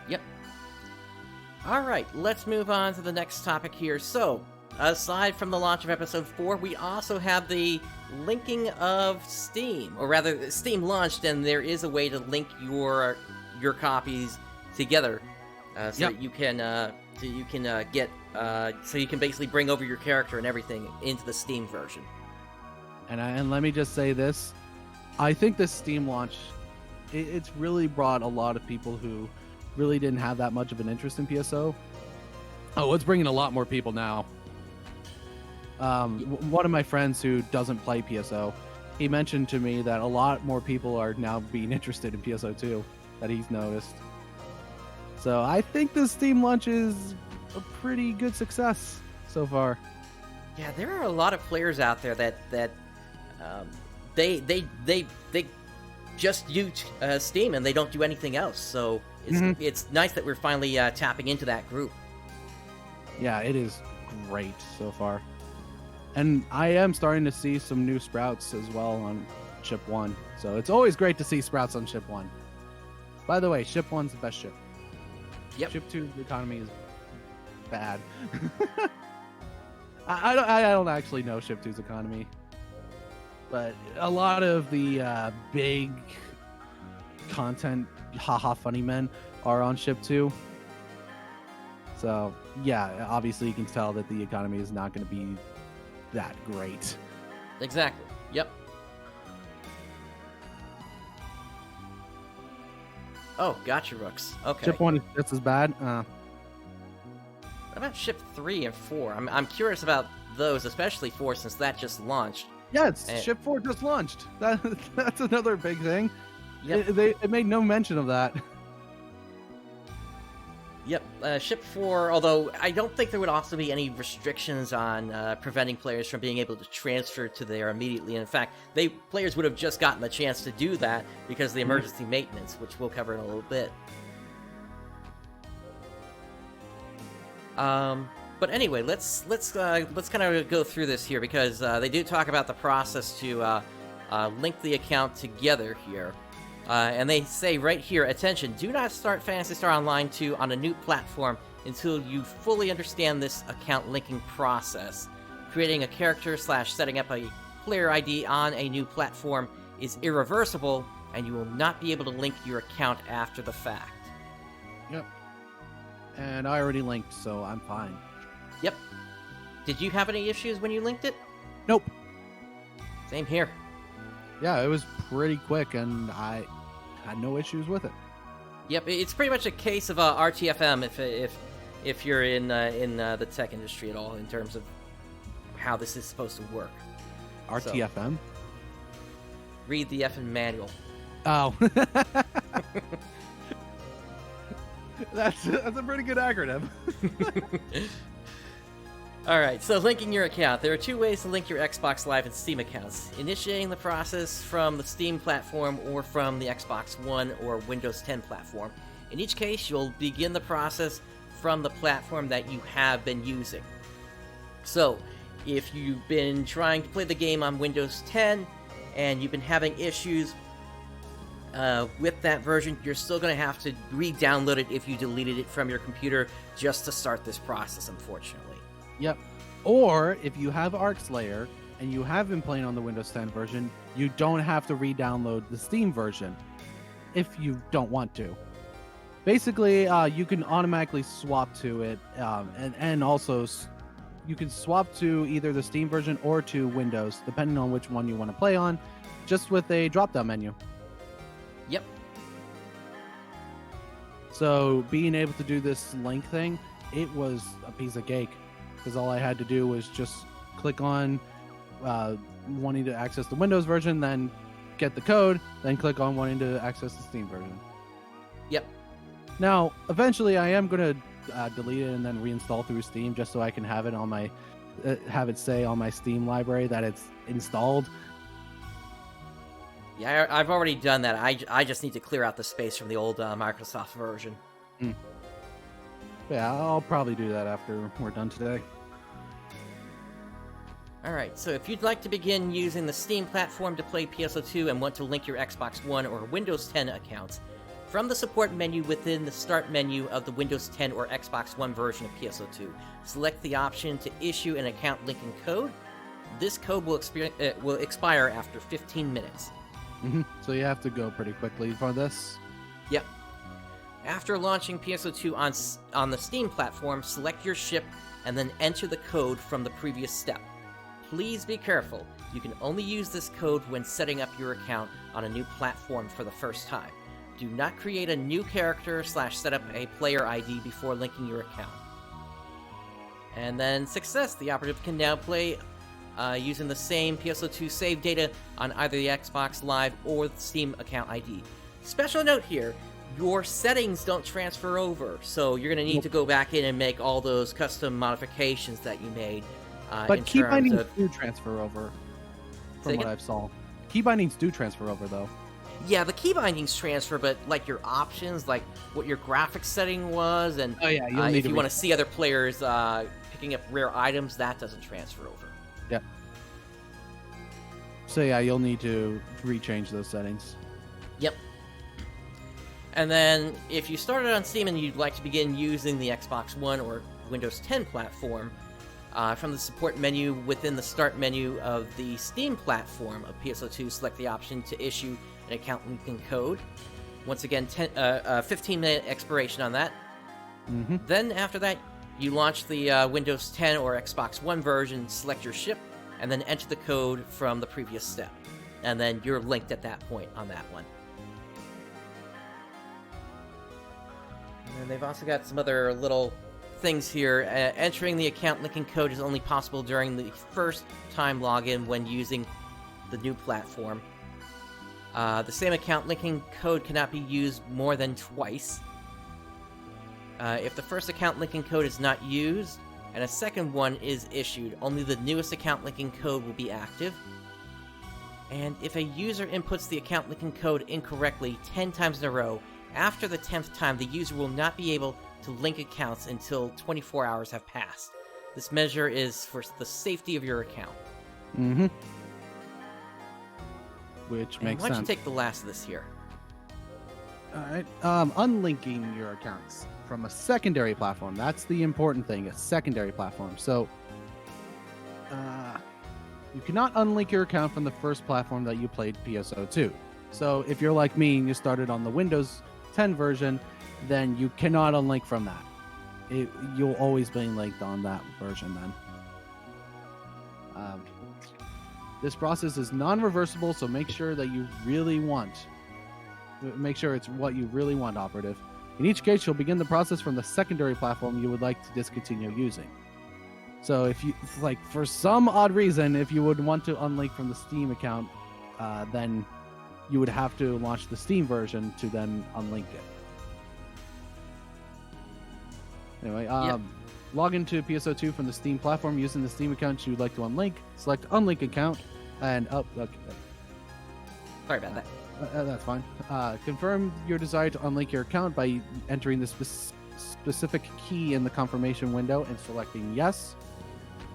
Speaker 1: Yep. Alright, let's move on to the next topic here. So, aside from the launch of Episode 4, we also have the linking of Steam. Or rather, Steam launched, and there is a way to link your copies together. So that you can basically bring over your character and everything into the Steam version.
Speaker 2: And let me just say this. I think this Steam launch, it's really brought a lot of people who really didn't have that much of an interest in PSO. Oh, it's bringing a lot more people now. One of my friends who doesn't play PSO, he mentioned to me that a lot more people are now being interested in PSO2 that he's noticed. So I think this Steam launch is a pretty good success so far.
Speaker 1: Yeah, there are a lot of players out there that they just use Steam and they don't do anything else. So it's nice that we're finally tapping into that group.
Speaker 2: Yeah, it is great so far. And I am starting to see some new Sprouts as well on Ship 1. So it's always great to see Sprouts on Ship 1. By the way, Ship 1's the best ship.
Speaker 1: Yep.
Speaker 2: Ship 2's economy is bad. I don't actually know Ship 2's economy. But a lot of the big content, haha funny men, are on Ship 2. So, yeah, obviously you can tell that the economy is not going to be that great.
Speaker 1: Exactly. Yep. Oh, gotcha, Rooks. Okay.
Speaker 2: Ship 1 is just as bad.
Speaker 1: What about Ship 3 and 4? I'm curious about those, especially 4, since that just launched.
Speaker 2: Yeah, Ship 4 just launched. That's another big thing.
Speaker 1: Yep.
Speaker 2: They made no mention of that.
Speaker 1: Yep, Ship 4, although I don't think there would also be any restrictions on preventing players from being able to transfer to there immediately. In fact, players would have just gotten the chance to do that because of the emergency maintenance, which we'll cover in a little bit. But anyway, let's kind of go through this here because they do talk about the process to link the account together here. And they say right here, attention, do not start Phantasy Star Online 2 on a new platform until you fully understand this account linking process. Creating a character / setting up a player ID on a new platform is irreversible, and you will not be able to link your account after the fact.
Speaker 2: Yep. And I already linked, so I'm fine.
Speaker 1: Yep. Did you have any issues when you linked it?
Speaker 2: Nope.
Speaker 1: Same here.
Speaker 2: Yeah, it was pretty quick, and I had no issues with it.
Speaker 1: Yep, it's pretty much a case of RTFM if you're in the tech industry at all, in terms of how this is supposed to work.
Speaker 2: RTFM?
Speaker 1: So, read the effing manual.
Speaker 2: Oh. That's a pretty good acronym.
Speaker 1: Alright, so linking your account. There are 2 ways to link your Xbox Live and Steam accounts. Initiating the process from the Steam platform or from the Xbox One or Windows 10 platform. In each case, you'll begin the process from the platform that you have been using. So, if you've been trying to play the game on Windows 10 and you've been having issues with that version, you're still going to have to re-download it if you deleted it from your computer just to start this process, unfortunately.
Speaker 2: Yep. Or if you have ARK Slayer and you have been playing on the Windows 10 version, you don't have to re-download the Steam version if you don't want to. Basically, you can automatically swap to it, and also you can swap to either the Steam version or to Windows, depending on which one you want to play on, just with a drop-down menu.
Speaker 1: Yep.
Speaker 2: So being able to do this link thing, it was a piece of cake, because all I had to do was just click on wanting to access the Windows version, then get the code, then click on wanting to access the Steam version.
Speaker 1: Yep.
Speaker 2: Now, eventually, I am going to delete it and then reinstall through Steam, just so I can have it on my have it say on my Steam library that it's installed.
Speaker 1: Yeah, I've already done that. I just need to clear out the space from the old Microsoft version.
Speaker 2: Yeah, I'll probably do that after we're done today.
Speaker 1: Alright, so if you'd like to begin using the Steam platform to play PSO2 and want to link your Xbox One or Windows 10 accounts, from the support menu within the Start menu of the Windows 10 or Xbox One version of PSO2, select the option to issue an account linking code. This code will expire after 15 minutes.
Speaker 2: So you have to go pretty quickly for this.
Speaker 1: Yep. After launching PSO2 on the Steam platform, select your ship and then enter the code from the previous step. Please be careful. You can only use this code when setting up your account on a new platform for the first time. Do not create a new character / set up a player ID before linking your account. And then success! The operative can now play using the same PSO2 save data on either the Xbox Live or the Steam account ID. Special note here, your settings don't transfer over, so you're going to need to go back in and make all those custom modifications that you made.
Speaker 2: But key bindings do transfer over, from what I've saw. Key bindings do transfer over, though.
Speaker 1: Yeah, the key bindings transfer, but like your options, like what your graphics setting was, and if you want to see other players picking up rare items, that doesn't transfer over.
Speaker 2: Yep. So yeah, you'll need to rechange those settings.
Speaker 1: Yep. And then, if you started on Steam and you'd like to begin using the Xbox One or Windows 10 platform, from the support menu within the Start menu of the Steam platform of PSO2, select the option to issue an account linking code. Once again, 15-minute expiration on that. Then, after that, you launch the Windows 10 or Xbox One version, select your ship, and then enter the code from the previous step. And then you're linked at that point on that one. And they've also got some other little things here. Entering the account linking code is only possible during the first time login when using the new platform. The same account linking code cannot be used more than twice. If the first account linking code is not used and a second one is issued, only the newest account linking code will be active. And if a user inputs the account linking code incorrectly 10 times in a row, after the 10th time, the user will not be able to link accounts until 24 hours have passed. This measure is for the safety of your account.
Speaker 2: which
Speaker 1: And
Speaker 2: makes
Speaker 1: why don't
Speaker 2: sense.
Speaker 1: you take the last of this here?
Speaker 2: All right. Unlinking your accounts from a secondary platform. That's the important thing, a secondary platform. So you cannot unlink your account from the first platform that you played PSO2. So if you're like me and you started on the Windows 10 version, then you cannot unlink from that. You'll always be linked on that version then. This process is non-reversible, so make sure that you really want. Make sure it's what you really want, operative. In each case, you'll begin the process from the secondary platform you would like to discontinue using. So if you, like, for some odd reason, if you would want to unlink from the Steam account, then you would have to launch the Steam version to then unlink it. Anyway, log into PSO2 from the Steam platform using the Steam account you would like to unlink. Select Unlink Account, and okay.
Speaker 1: Sorry about that.
Speaker 2: That's fine. Confirm your desire to unlink your account by entering the specific key in the confirmation window and selecting yes.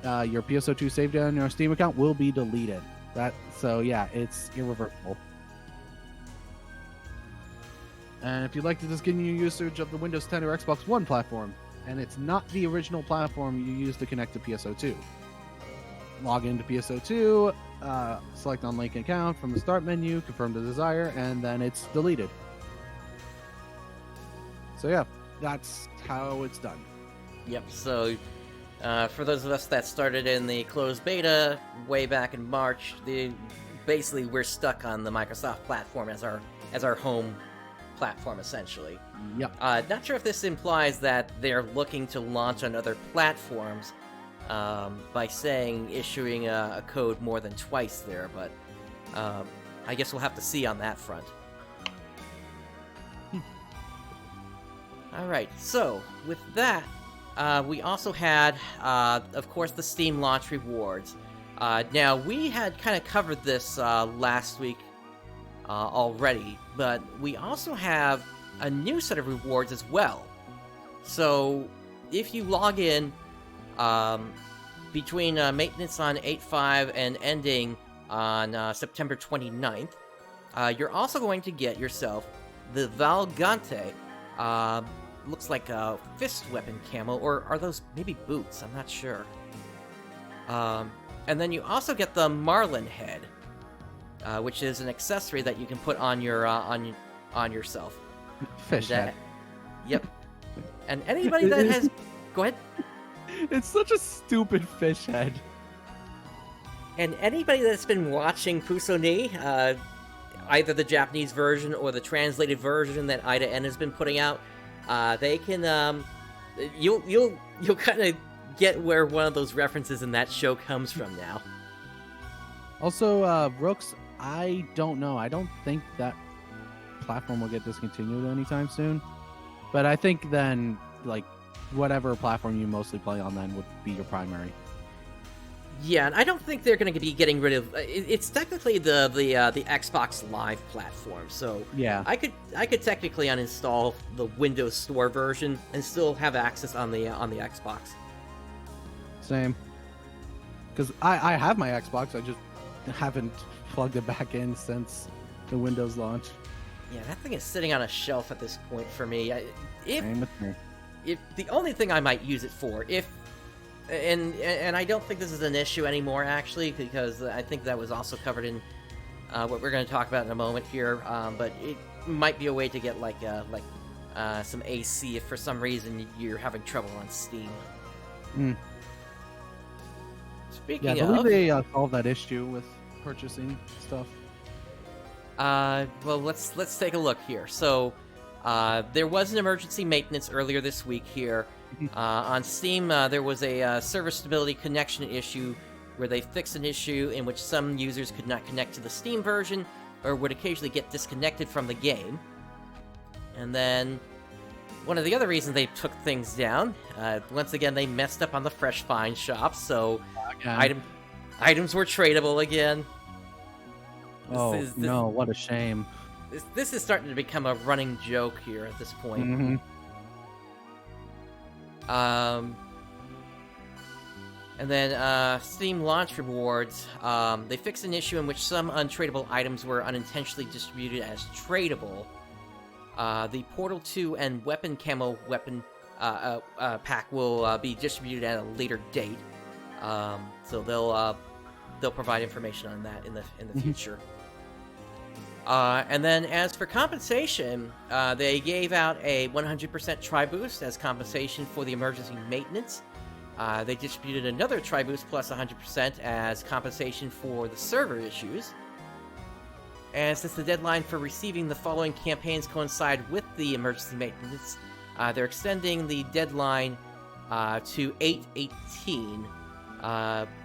Speaker 2: Your PSO2 saved data on your Steam account will be deleted. So yeah, it's irreversible. And if you'd like to discontinue usage of the Windows 10 or Xbox One platform, and it's not the original platform you used to connect to PSO2, log into PSO2, select Unlink Account from the Start menu, confirm the desire, and then it's deleted. So yeah, that's how it's done.
Speaker 1: Yep, so for those of us that started in the closed beta way back in March, basically we're stuck on the Microsoft platform as our home platform, essentially.
Speaker 2: Yep.
Speaker 1: Not sure if this implies that they're looking to launch on other platforms by issuing a code more than twice there, but I guess we'll have to see on that front. Alright, so with that, we also had, of course, the Steam launch rewards. Now, we had kind of covered this last week already, but we also have a new set of rewards as well. So, if you log in between maintenance on 8.5 and ending on September 29th, you're also going to get yourself the Valgante, looks like a fist weapon camo, or are those maybe boots? I'm not sure. And then you also get the Marlin head, which is an accessory that you can put on your on yourself.
Speaker 2: Fish head.
Speaker 1: Yep. And anybody that has... Go ahead.
Speaker 2: It's such a stupid fish head.
Speaker 1: And anybody that's been watching Pusoni, either the Japanese version or the translated version that Ida N has been putting out, they can you'll kind of get where one of those references in that show comes from now.
Speaker 2: Also, Rooks, I don't know. I don't think that platform will get discontinued anytime soon. But I think then, like, whatever platform you mostly play on then would be your primary.
Speaker 1: Yeah, and I don't think they're going to be getting rid of. It's technically the Xbox Live platform, so
Speaker 2: yeah,
Speaker 1: I could technically uninstall the Windows Store version and still have access on the Xbox.
Speaker 2: Same. Because I have my Xbox, I just haven't plugged it back in since the Windows launch.
Speaker 1: Yeah, that thing is sitting on a shelf at this point for me.
Speaker 2: Same with me.
Speaker 1: If the only thing I might use it for, and I don't think this is an issue anymore, actually, because I think that was also covered in what we're going to talk about in a moment here. But it might be a way to get some AC if for some reason you're having trouble on Steam.
Speaker 2: Mm.
Speaker 1: Speaking
Speaker 2: I believe they solved that issue with purchasing stuff.
Speaker 1: Well, let's take a look here. So, there was an emergency maintenance earlier this week here. On Steam, there was a server stability connection issue where they fixed an issue in which some users could not connect to the Steam version or would occasionally get disconnected from the game. And then, one of the other reasons they took things down, once again, they messed up on the Fresh Find shop, so items were tradable again.
Speaker 2: No, what a shame.
Speaker 1: This is starting to become a running joke here at this point.
Speaker 2: Mm-hmm.
Speaker 1: And then Steam launch rewards. They fixed an issue in which some untradeable items were unintentionally distributed as tradable. The Portal 2 and Weapon Camo weapon pack will be distributed at a later date. So they'll provide information on that in the future. And then as for compensation, they gave out a 100% tri-boost as compensation for the emergency maintenance. They distributed another tri-boost plus 100% as compensation for the server issues. And since the deadline for receiving the following campaigns coincide with the emergency maintenance, they're extending the deadline to 8/18,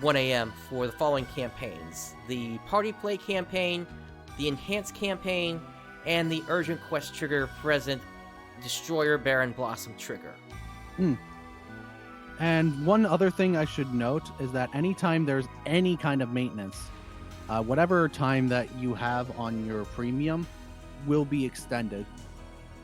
Speaker 1: 1 a.m. for the following campaigns. The Party Play campaign, the Enhanced campaign, and the Urgent Quest Trigger Present Destroyer Barren Blossom Trigger.
Speaker 2: And one other thing I should note is that anytime there's any kind of maintenance, whatever time that you have on your premium will be extended.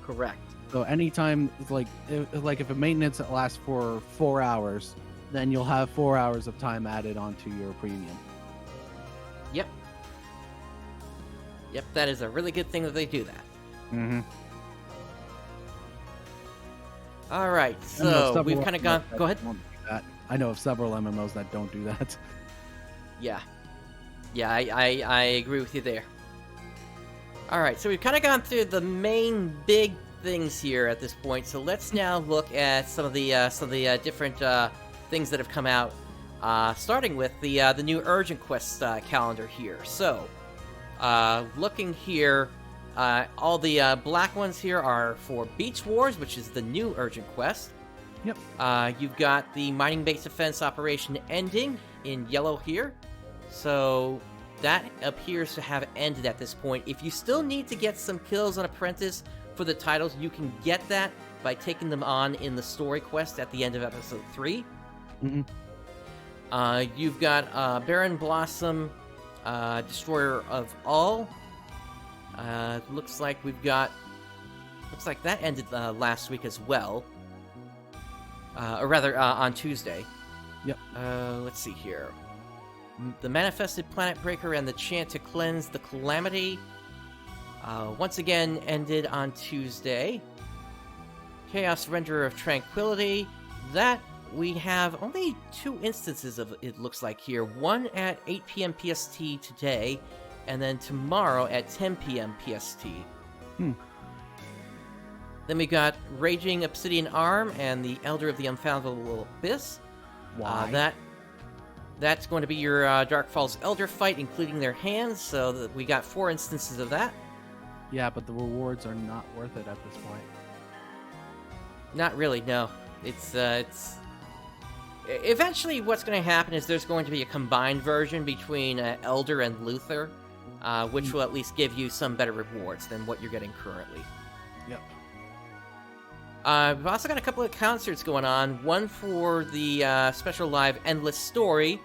Speaker 1: Correct.
Speaker 2: So anytime, like if a maintenance lasts for 4 hours, then you'll have 4 hours of time added onto your premium.
Speaker 1: Yep. Yep, that is a really good thing that they do that.
Speaker 2: Mm-hmm.
Speaker 1: All right, so we've kind of gone... Go ahead.
Speaker 2: I know of several MMOs that don't do that.
Speaker 1: Yeah. Yeah, I agree with you there. All right, so we've kind of gone through the main big things here at this point. So let's now look at some of the different things that have come out. Starting with the new Urgent Quest calendar here. So, looking here, all the black ones here are for Beach Wars, which is the new Urgent Quest.
Speaker 2: Yep.
Speaker 1: You've got the Mining Base Defense Operation ending in yellow here. So that appears to have ended at this point. If you still need to get some kills on Apprentice for the titles, you can get that by taking them on in the story quest at the end of episode 3.
Speaker 2: Mm-hmm.
Speaker 1: You've got Barren Blossom, Destroyer of All. Looks like that ended last week as well. Or rather, on Tuesday.
Speaker 2: Yep.
Speaker 1: Let's see here. The Manifested Planet Breaker and the Chant to Cleanse the Calamity once again ended on Tuesday. Chaos Renderer of Tranquility. That we have only 2 instances of it, looks like here. One at 8 p.m. PST today, and then tomorrow at 10 p.m. PST. Then we got Raging Obsidian Arm and the Elder of the Unfathomable Abyss.
Speaker 2: Why?
Speaker 1: That's going to be your Dark Falls Elder fight, including their hands, so we got 4 instances of that.
Speaker 2: Yeah, but the rewards are not worth it at this point.
Speaker 1: Not really, no. It's eventually what's going to happen is there's going to be a combined version between Elder and Luther, which will at least give you some better rewards than what you're getting currently.
Speaker 2: Yep.
Speaker 1: We've also got a couple of concerts going on. One for the special live Endless Story,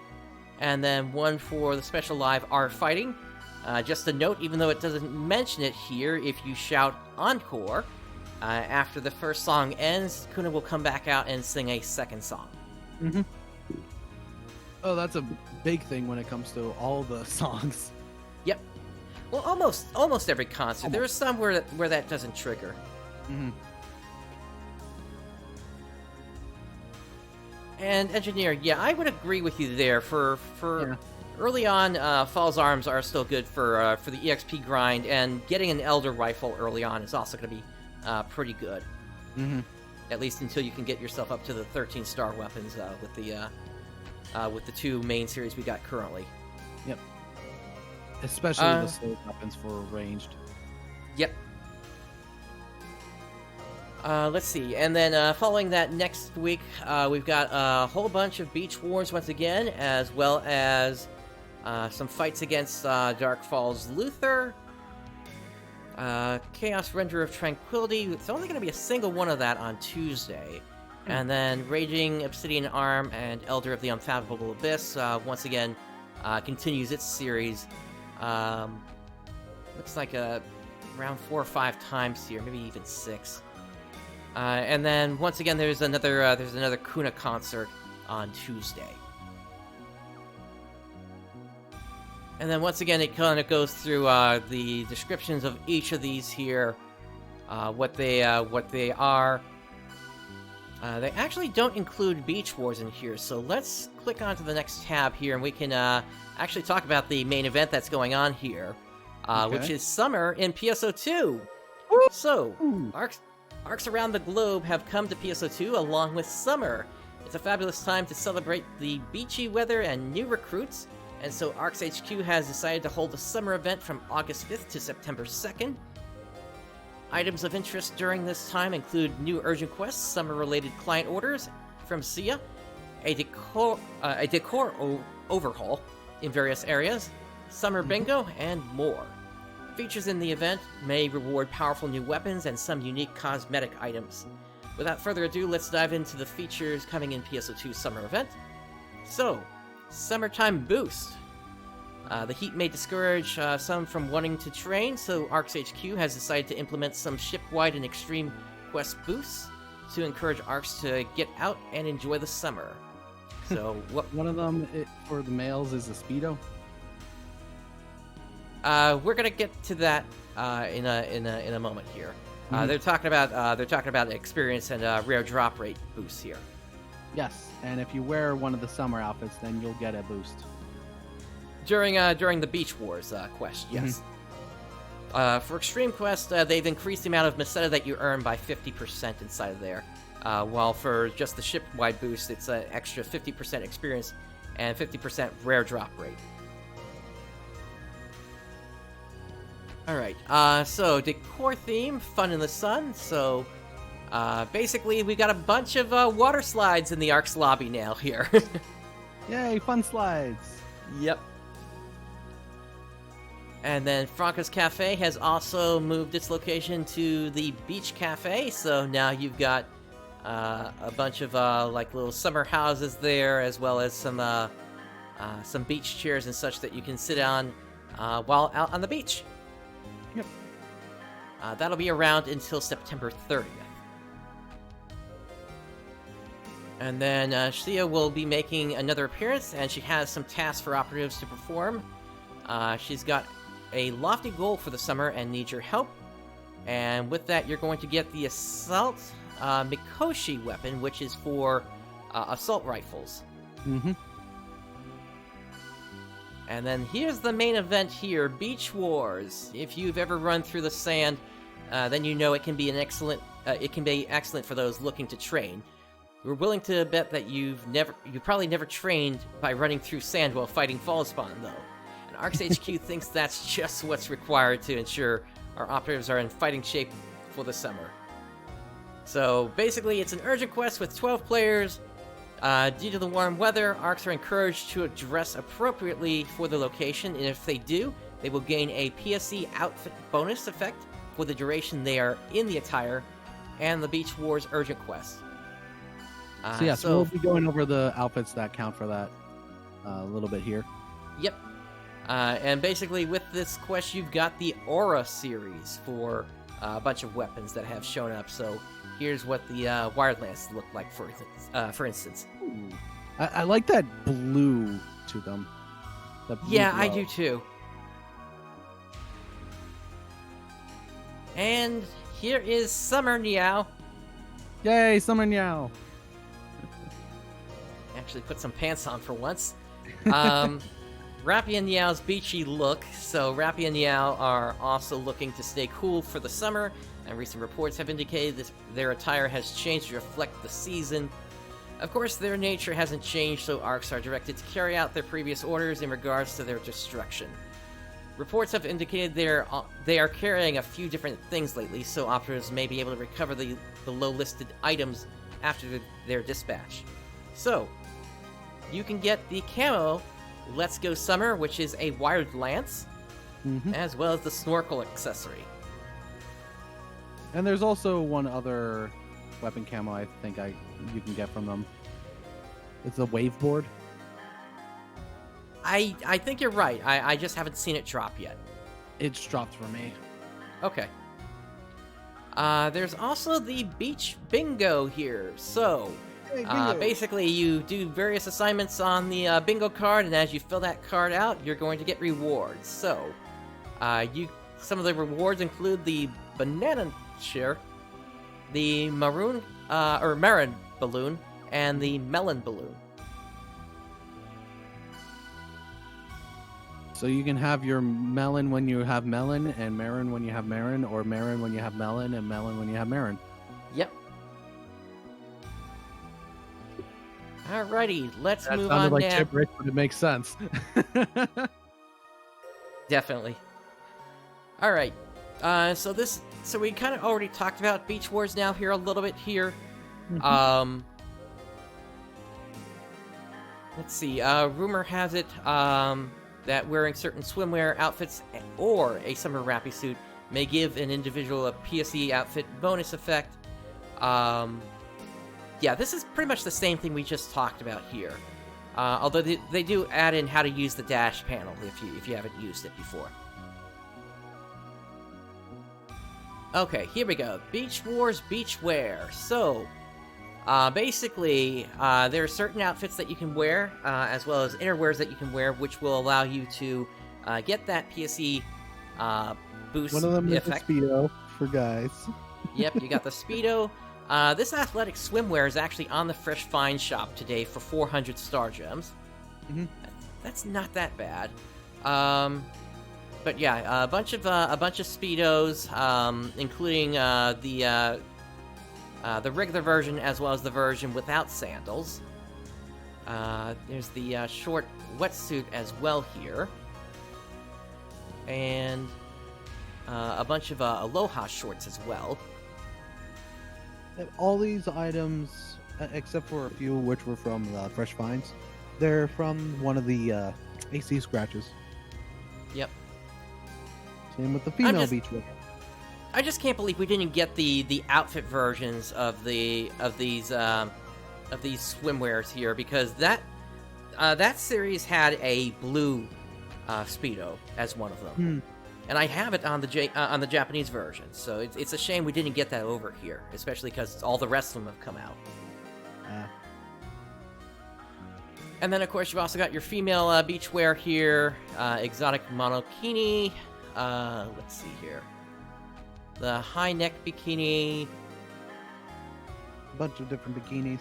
Speaker 1: and then one for the special live Our Fighting. Just a note, even though it doesn't mention it here, if you shout Encore, after the first song ends, Kuna will come back out and sing a second song.
Speaker 2: Mm-hmm. Oh, that's a big thing when it comes to all the songs.
Speaker 1: Yep. Well, almost every concert. There are some where that doesn't trigger.
Speaker 2: Mm-hmm.
Speaker 1: And Engineer, yeah, I would agree with you there. For early on, Falls Arms are still good for the EXP grind, and getting an Elder Rifle early on is also going to be pretty good.
Speaker 2: Mm-hmm.
Speaker 1: At least until you can get yourself up to the 13-star weapons with the 2 main series we got currently.
Speaker 2: Yep. Especially the slow weapons for ranged.
Speaker 1: Yep. Let's see, and then following that next week, we've got a whole bunch of Beach Wars once again, as well as some fights against Dark Falls Luther, Chaos Renderer of Tranquility. It's only going to be a single one of that on Tuesday. And then Raging Obsidian Arm and Elder of the Unfathomable Abyss, once again, continues its series. Looks like around 4 or 5 times here, maybe even 6. And then once again, there's another Kuna concert on Tuesday. And then once again, it kind of goes through the descriptions of each of these here, what they are. They actually don't include Beach Wars in here, so let's click onto the next tab here, and we can actually talk about the main event that's going on here, which is Summer in PSO2.
Speaker 2: Woo!
Speaker 1: So, ARKs around the globe have come to PSO2 along with Summer. It's a fabulous time to celebrate the beachy weather and new recruits, and so ARKs HQ has decided to hold a summer event from August 5th to September 2nd. Items of interest during this time include new urgent quests, summer-related client orders from Sia, a decor overhaul in various areas, summer bingo, and more. Features in the event may reward powerful new weapons and some unique cosmetic items. Without further ado, let's dive into the features coming in PSO2 summer event. So, Summertime Boost. The heat may discourage some from wanting to train, so ARKs HQ has decided to implement some ship-wide and extreme quest boosts to encourage ARKs to get out and enjoy the summer. So,
Speaker 2: one of them for the males is a Speedo.
Speaker 1: We're gonna get to that in a moment here. They're talking about experience and rare drop rate boosts here.
Speaker 2: Yes, and if you wear one of the summer outfits, then you'll get a boost.
Speaker 1: During the Beach Wars quest, yes. For Extreme Quest, they've increased the amount of Meseta that you earn by 50% inside of there. While for just the ship-wide boost, it's an extra 50% experience and 50% rare drop rate. Alright, so decor theme, fun in the sun. So, basically, we got a bunch of water slides in the ARKS lobby now here.
Speaker 2: Yay, fun slides!
Speaker 1: Yep. And then Franco's Cafe has also moved its location to the Beach Cafe, so now you've got a bunch of like little summer houses there, as well as some beach chairs and such that you can sit on while out on the beach.
Speaker 2: Yep.
Speaker 1: That'll be around until September 30th. And then Shia will be making another appearance, and she has some tasks for operatives to perform. She's got a lofty goal for the summer and needs your help. And with that, you're going to get the Assault Mikoshi weapon, which is for assault rifles. And then here's the main event here, Beach Wars. If you've ever run through the sand, then you know it can be excellent for those looking to train. We're willing to bet that you probably never trained by running through sand while fighting Fall Spawn, though. And ARKS HQ thinks that's just what's required to ensure our operatives are in fighting shape for the summer. So basically, it's an urgent quest with 12 players. Due to the warm weather, ARKs are encouraged to dress appropriately for the location, and if they do, they will gain a PSE outfit bonus effect for the duration they are in the attire, and the Beach Wars urgent quest.
Speaker 2: So we'll be going over the outfits that count for that a little bit here.
Speaker 1: Yep. And basically with this quest, you've got the Aura series for a bunch of weapons that have shown up. So here's what the Wired Lance look like, for instance.
Speaker 2: Ooh. I like that blue to them.
Speaker 1: Yeah, I do too. And here is Summer Niao.
Speaker 2: Yay, Summer Niao.
Speaker 1: Actually put some pants on for once. Rappy and Niao's beachy look. So Rappy and Niao are also looking to stay cool for the summer, and recent reports have indicated that their attire has changed to reflect the season. Of course, their nature hasn't changed, so ARKs are directed to carry out their previous orders in regards to their destruction. Reports have indicated they are carrying a few different things lately, so operatives may be able to recover the low-listed items after their dispatch. So, you can get the camo Let's Go Summer, which is a wired lance, as well as the snorkel accessory.
Speaker 2: And there's also one other weapon camo I think you can get from them. It's a wave board.
Speaker 1: I think you're right. I just haven't seen it drop yet.
Speaker 2: It's dropped for me.
Speaker 1: Okay. There's also the Beach Bingo here. So,
Speaker 2: Hey, bingo.
Speaker 1: Basically, you do various assignments on the bingo card, and as you fill that card out, you're going to get rewards. So, some of the rewards include the banana share, the maroon balloon, and the melon balloon.
Speaker 2: So you can have your melon when you have melon, and marin when you have marin, or marin when you have melon, and melon when you have marin.
Speaker 1: Yep. Alrighty, let's
Speaker 2: That
Speaker 1: move
Speaker 2: sounded
Speaker 1: on
Speaker 2: like
Speaker 1: now.
Speaker 2: gibberish, but it makes sense.
Speaker 1: Definitely. Alright. So we kind of already talked about Beach Wars now here a little bit here. Let's see. Rumor has it that wearing certain swimwear outfits or a summer wrappy suit may give an individual a PSE outfit bonus effect. Yeah, this is pretty much the same thing we just talked about here. Although they do add in how to use the dash panel if you haven't used it before. Okay, here we go. Beach Wars Beachwear. So, basically, there are certain outfits that you can wear, as well as innerwears that you can wear, which will allow you to get that PSE boost
Speaker 2: One of them
Speaker 1: effect.
Speaker 2: is a Speedo for guys.
Speaker 1: Yep, you got the Speedo. This athletic swimwear is actually on the Fresh Find shop today for 400 star gems. That's not that bad. But yeah, a bunch of Speedos, including the regular version as well as the version without sandals. There's the short wetsuit as well here, and a bunch of Aloha shorts as well.
Speaker 2: All these items, except for a few which were from Fresh Finds, they're from one of the AC scratches.
Speaker 1: Yep.
Speaker 2: Same with the female beachwear.
Speaker 1: I just can't believe we didn't get the outfit versions of these swimwears here, because that series had a blue Speedo as one of them, and I have it on the Japanese version. So it's a shame we didn't get that over here, especially because all the rest of them have come out. And then of course you've also got your female beachwear here, exotic monokini. Let's see here. The high neck bikini.
Speaker 2: A bunch of different bikinis.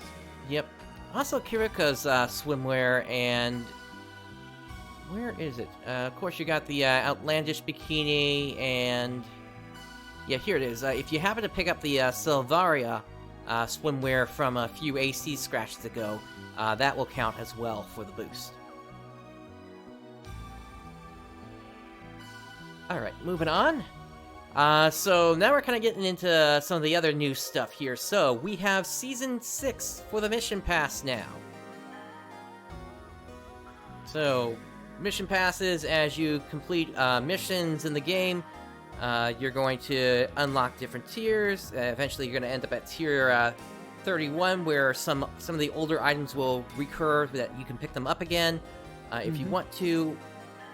Speaker 1: Yep. Also Kirika's swimwear, and where is it? Of course you got the outlandish bikini, and yeah, here it is. If you happen to pick up the Silvaria swimwear from a few AC scratches ago, that will count as well for the boost. Alright, moving on. So now we're kind of getting into some of the other new stuff here. So we have Season 6 for the Mission Pass now. So, Mission Passes, as you complete missions in the game, you're going to unlock different tiers. Eventually you're going to end up at Tier 31, where some of the older items will recur, that you can pick them up again if you want to.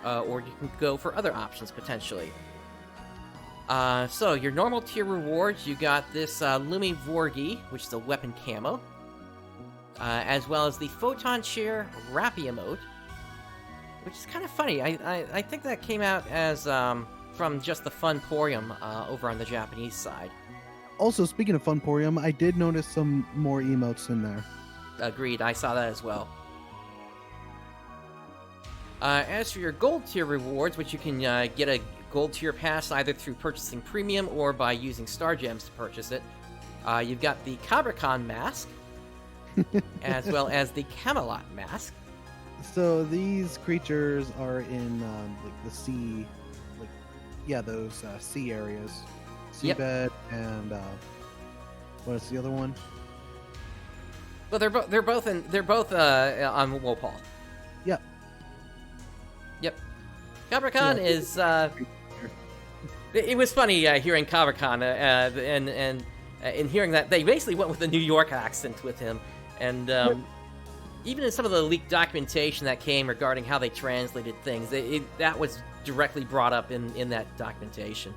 Speaker 1: Or you can go for other options, potentially. So, your normal tier rewards, you got this Lumi Vorgi, which is a weapon camo, as well as the Photon Chair Rappy emote, which is kind of funny. I think that came out as from just the Funporium over on the Japanese side.
Speaker 2: Also, speaking of Funporium, I did notice some more emotes in there.
Speaker 1: Agreed, I saw that as well. As for your gold tier rewards, which you can get a gold tier pass either through purchasing premium or by using star gems to purchase it, you've got the Cabricon mask, as well as the Camelot mask.
Speaker 2: So these creatures are in like the sea, those sea areas, seabed, and what is the other one?
Speaker 1: Well, they're both on Wopal.
Speaker 2: Yep.
Speaker 1: Yep. Cabricon is it was funny hearing Cabricon and hearing that they basically went with a New York accent with him, and even in some of the leaked documentation that came regarding how they translated things, that was directly brought up in that documentation.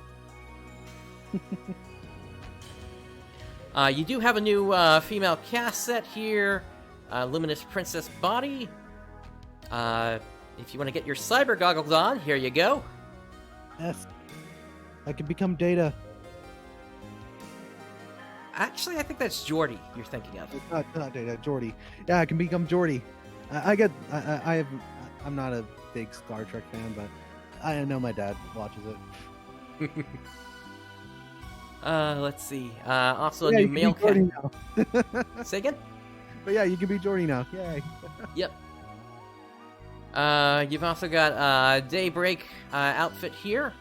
Speaker 1: You do have a new female cast set here, Luminous Princess Body. If you want to get your cyber goggles on, here you go.
Speaker 2: Yes. I can become Data.
Speaker 1: Actually, I think that's Jordy you're thinking of.
Speaker 2: Not Data, Jordy. Yeah, I can become Jordy. I'm not a big Star Trek fan, but I know my dad watches it.
Speaker 1: Let's see. Also a new male
Speaker 2: cast.
Speaker 1: Say again?
Speaker 2: But yeah, you can be Jordy now. Yay.
Speaker 1: Yep. You've also got Daybreak outfit here.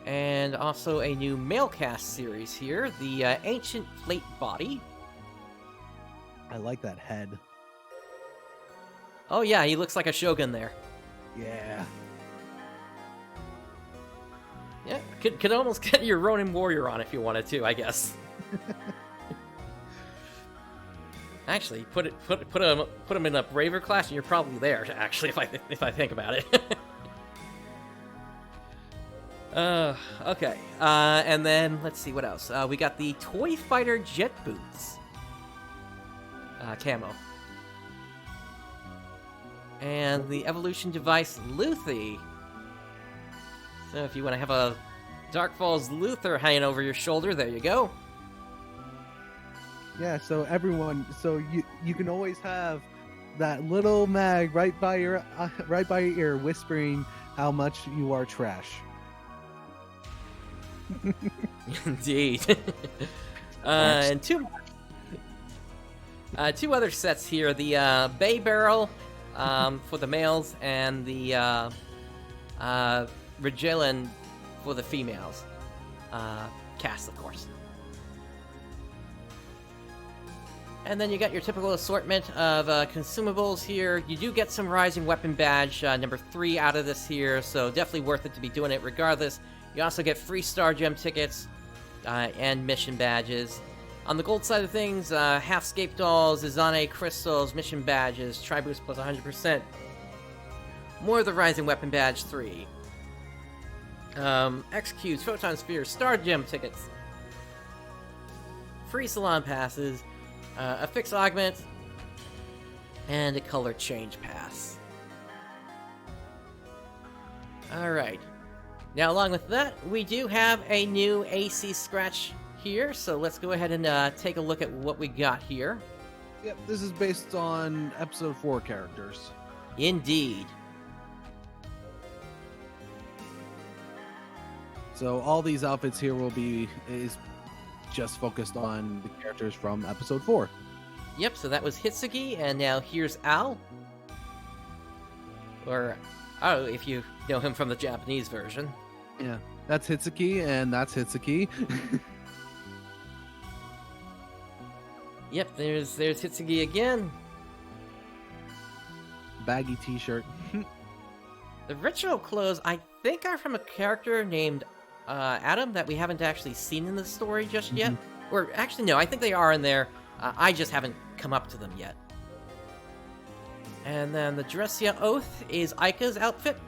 Speaker 1: And also a new male cast series here, the Ancient Plate Body.
Speaker 2: I like that head.
Speaker 1: Oh yeah, he looks like a shogun there.
Speaker 2: Yeah.
Speaker 1: Yeah, could almost get your Ronin Warrior on if you wanted to, I guess. Actually, put him in a Braver class, and you're probably there. Actually, if I think about it. Okay. And then let's see what else. We got the Toy Fighter Jet Boots camo, and the Evolution Device Luthie. So if you want to have a Dark Falls Luther hanging over your shoulder, there you go.
Speaker 2: Yeah, so everyone, you can always have that little mag right by your ear, whispering how much you are trash.
Speaker 1: Indeed. And two other sets here: the Bay Barrel for the males, and the Regelan for the females. Cast, of course. And then you got your typical assortment of consumables here. You do get some Rising Weapon Badge number 3 out of this here, so definitely worth it to be doing it regardless. You also get free Star Gem tickets and mission badges. On the gold side of things, Halfscape Dolls, Izane Crystals, mission badges, Tri-Boost plus 100%. More of the Rising Weapon Badge 3. XQs, Photon Spheres, Star Gem tickets. Free Salon passes. A Fix Augment, and a Color Change Pass. Alright. Now, along with that, we do have a new AC Scratch here, so let's go ahead and take a look at what we got here.
Speaker 2: Yep, this is based on Episode 4 characters.
Speaker 1: Indeed.
Speaker 2: So all these outfits here is just focused on the characters from Episode 4.
Speaker 1: Yep, so that was Hitsugi, and now here's Al. Or, oh, if you know him from the Japanese version.
Speaker 2: Yeah, that's Hitsuki, and that's Hitsuki.
Speaker 1: Yep, there's Hitsugi again.
Speaker 2: Baggy t-shirt.
Speaker 1: The ritual clothes, I think, are from a character named Adam that we haven't actually seen in the story just yet. Or actually, no, I think they are in there. I just haven't come up to them yet. And then the Dressia Oath is Aika's outfit.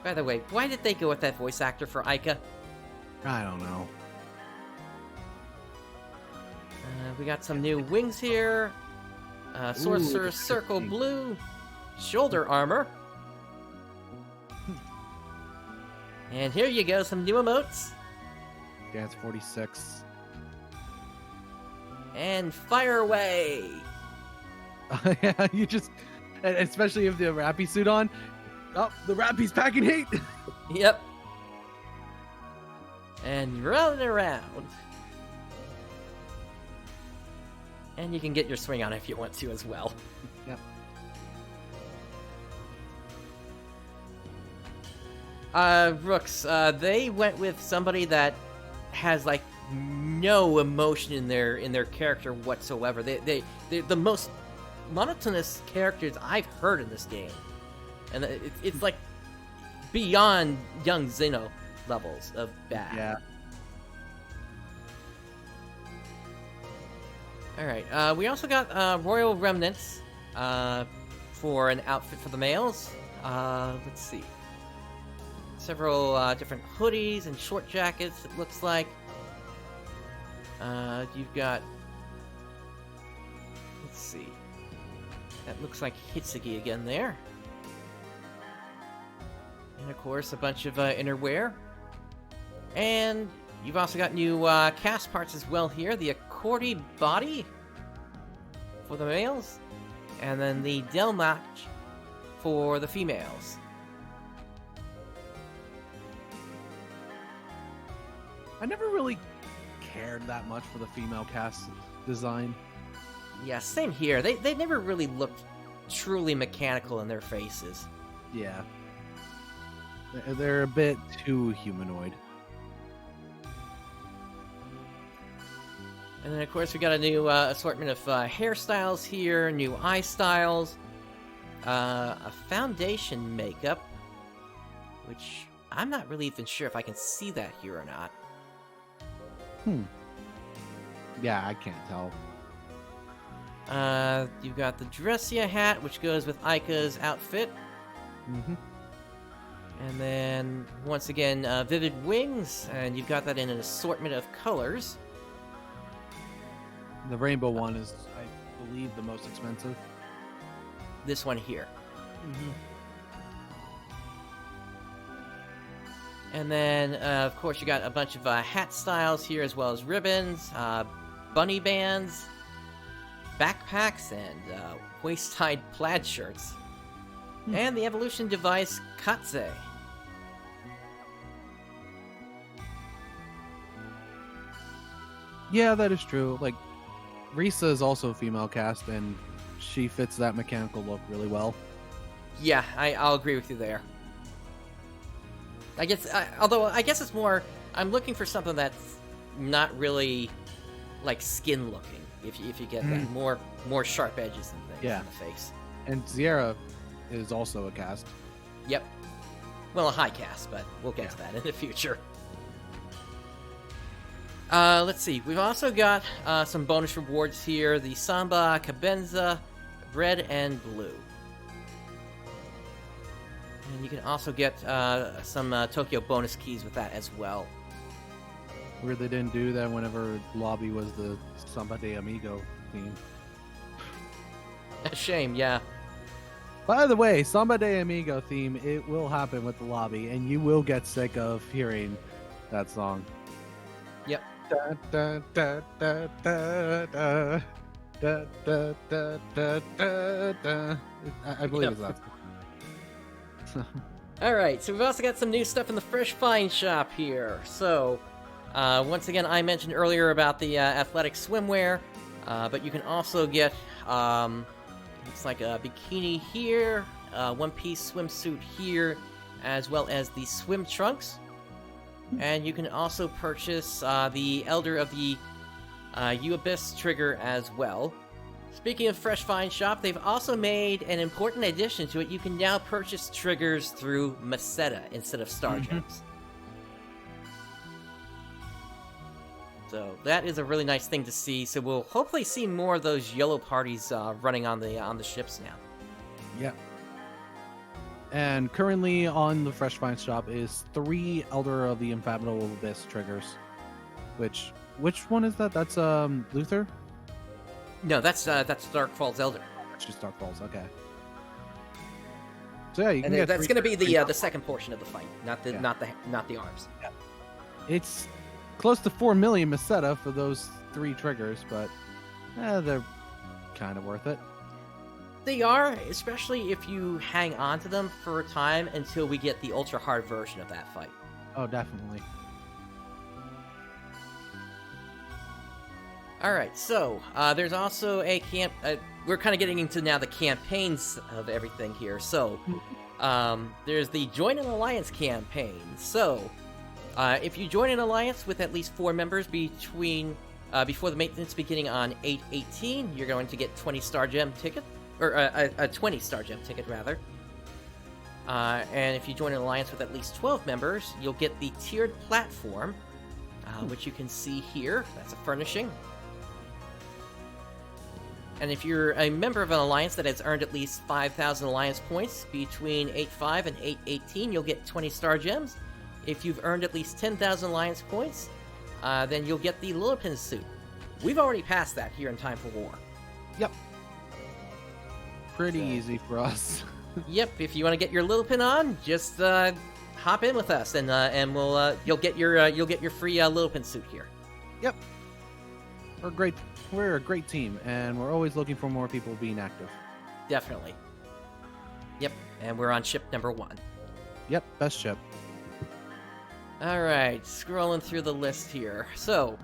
Speaker 1: By the way, why did they go with that voice actor for Aika?
Speaker 2: I don't know.
Speaker 1: We got some new wings here. Sorcerer's Circle Blue. Shoulder armor. And here you go, some new emotes.
Speaker 2: Dance 46.
Speaker 1: And fire away.
Speaker 2: Yeah, you just, especially if the Rappy suit on. Oh, the Rappy's packing heat.
Speaker 1: Yep. And rolling around. And you can get your swing on if you want to as well.
Speaker 2: Yep.
Speaker 1: Rooks, they went with somebody that has like no emotion in their character whatsoever. They're the most monotonous characters I've heard in this game, and it's like beyond young Xeno levels of bad.
Speaker 2: Yeah.
Speaker 1: All right. We also got Royal Remnants for an outfit for the males. Let's see. several different hoodies and short jackets, it looks like. You've got... Let's see. That looks like Hitsugi again there. And of course, a bunch of innerwear. And you've also got new cast parts as well here. The Accordi body for the males. And then the Delmatch for the females.
Speaker 2: I never really cared that much for the female cast design.
Speaker 1: Yeah, same here. They never really looked truly mechanical in their faces.
Speaker 2: Yeah. They're a bit too humanoid.
Speaker 1: And then, of course, we got a new assortment of hairstyles here, new eye styles, a foundation makeup, which I'm not really even sure if I can see that here or not.
Speaker 2: Yeah, I can't tell.
Speaker 1: You've got the Dressia hat, which goes with Aika's outfit.
Speaker 2: Mm-hmm.
Speaker 1: And then, once again, Vivid Wings, and you've got that in an assortment of colors.
Speaker 2: The rainbow one is, I believe, the most expensive.
Speaker 1: This one here.
Speaker 2: Mm-hmm.
Speaker 1: And then, of course, you got a bunch of hat styles here, as well as ribbons, bunny bands, backpacks, and waist-high plaid shirts. And the evolution device, Katse.
Speaker 2: Yeah, that is true. Like, Risa is also a female cast, and she fits that mechanical look really well.
Speaker 1: Yeah, I'll agree with you there. I guess, although I guess it's more, I'm looking for something that's not really like skin looking. If you get that, more sharp edges and things
Speaker 2: Yeah.
Speaker 1: in the face.
Speaker 2: And Sierra is also a cast.
Speaker 1: Yep. Well, a high cast, but we'll get to that in the future. Let's see. We've also got some bonus rewards here. The Samba Cabenza, red and blue. And you can also get some Tokyo bonus keys with that as well.
Speaker 2: Weird they didn't do that whenever Lobby was the Samba de Amigo theme.
Speaker 1: A shame, yeah.
Speaker 2: By the way, Samba de Amigo theme, it will happen with the Lobby, and you will get sick of hearing that song.
Speaker 1: Yep.
Speaker 2: Da, da, da, da, da, da, da, da, da, da, da, da. I believe it's that.
Speaker 1: Alright, so we've also got some new stuff in the Fresh Find shop here. So, once again, I mentioned earlier about the athletic swimwear, but you can also get, looks like a bikini here, one-piece swimsuit here, as well as the swim trunks. And you can also purchase the Elder of the U-Abyss trigger as well. Speaking of Fresh Find Shop, they've also made an important addition to it. You can now purchase triggers through Meseta instead of Star Gems. So that is a really nice thing to see. So we'll hopefully see more of those yellow parties running on the ships now.
Speaker 2: Yeah. And currently on the Fresh Find shop is 3 Elder of the Infathomable Abyss triggers. Which one is that? That's Luther?
Speaker 1: No, that's Dark Falls Elder.
Speaker 2: That's just Dark Falls. Okay. So yeah, you can
Speaker 1: And
Speaker 2: get
Speaker 1: that's
Speaker 2: 3
Speaker 1: going to be
Speaker 2: triggers.
Speaker 1: the second portion of the fight, not the arms.
Speaker 2: Yeah. It's close to 4 million Meseta for those 3 triggers, but they're kind of worth it.
Speaker 1: They are, especially if you hang on to them for a time until we get the ultra hard version of that fight.
Speaker 2: Oh, definitely.
Speaker 1: Alright, so, there's also a we're kind of getting into now the campaigns of everything here. So, there's the Join an Alliance campaign. So, if you join an alliance with at least 4 members before the maintenance beginning on 8/18, you're going to get 20 Star Gem ticket, or a 20 Star Gem ticket, rather. And if you join an alliance with at least 12 members, you'll get the tiered platform, which you can see here. That's a furnishing. And if you're a member of an alliance that has earned at least 5,000 alliance points between 8/5 and 8/18, you'll get 20 Star Gems. if you've earned at least 10,000 alliance points, then you'll get the Lillipin suit. We've already passed that here in Time for War.
Speaker 2: Yep. Pretty easy for us.
Speaker 1: Yep, if you want to get your Lillipin on, just hop in with us, and you'll get your free Lillipin suit here.
Speaker 2: Yep. We're a great team, and we're always looking for more people being active.
Speaker 1: Definitely. Yep, and we're on ship number 1.
Speaker 2: Yep, best ship.
Speaker 1: All right, scrolling through the list here. So,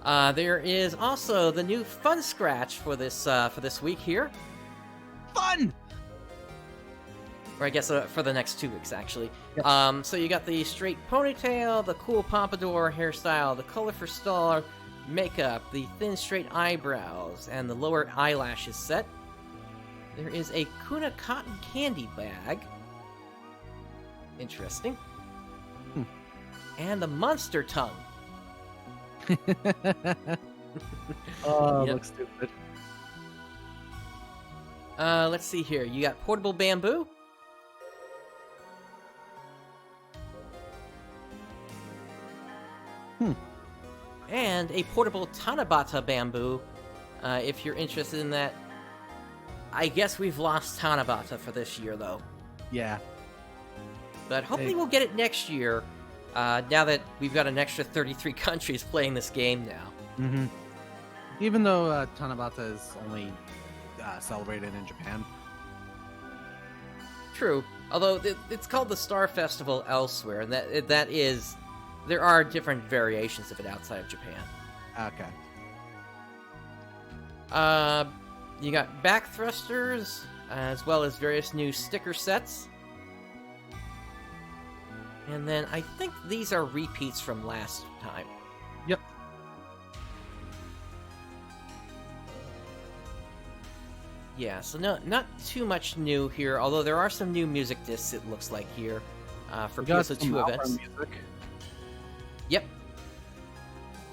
Speaker 1: there is also the new Fun Scratch for this week here.
Speaker 2: Fun!
Speaker 1: Or I guess for the next 2 weeks, actually.
Speaker 2: Yep.
Speaker 1: So you got the straight ponytail, the cool pompadour hairstyle, the color for star makeup, the thin straight eyebrows, and the lower eyelashes set. There is a Kuna cotton candy bag. Interesting. And the monster tongue.
Speaker 2: Oh,
Speaker 1: Yep.
Speaker 2: looks stupid.
Speaker 1: Let's see here. You got portable bamboo. And a portable Tanabata bamboo, if you're interested in that. I guess we've lost Tanabata for this year, though.
Speaker 2: Yeah.
Speaker 1: But hopefully we'll get it next year, now that we've got an extra 33 countries playing this game now.
Speaker 2: Mm-hmm. Even though Tanabata is only celebrated in Japan.
Speaker 1: True. Although it's called the Star Festival elsewhere, and there are different variations of it outside of Japan.
Speaker 2: Okay.
Speaker 1: You got back thrusters, as well as various new sticker sets. And then I think these are repeats from last time.
Speaker 2: Yep.
Speaker 1: Yeah, so not too much new here, although there are some new music discs, it looks like, here, for PSO2 events.
Speaker 2: Music.
Speaker 1: Yep.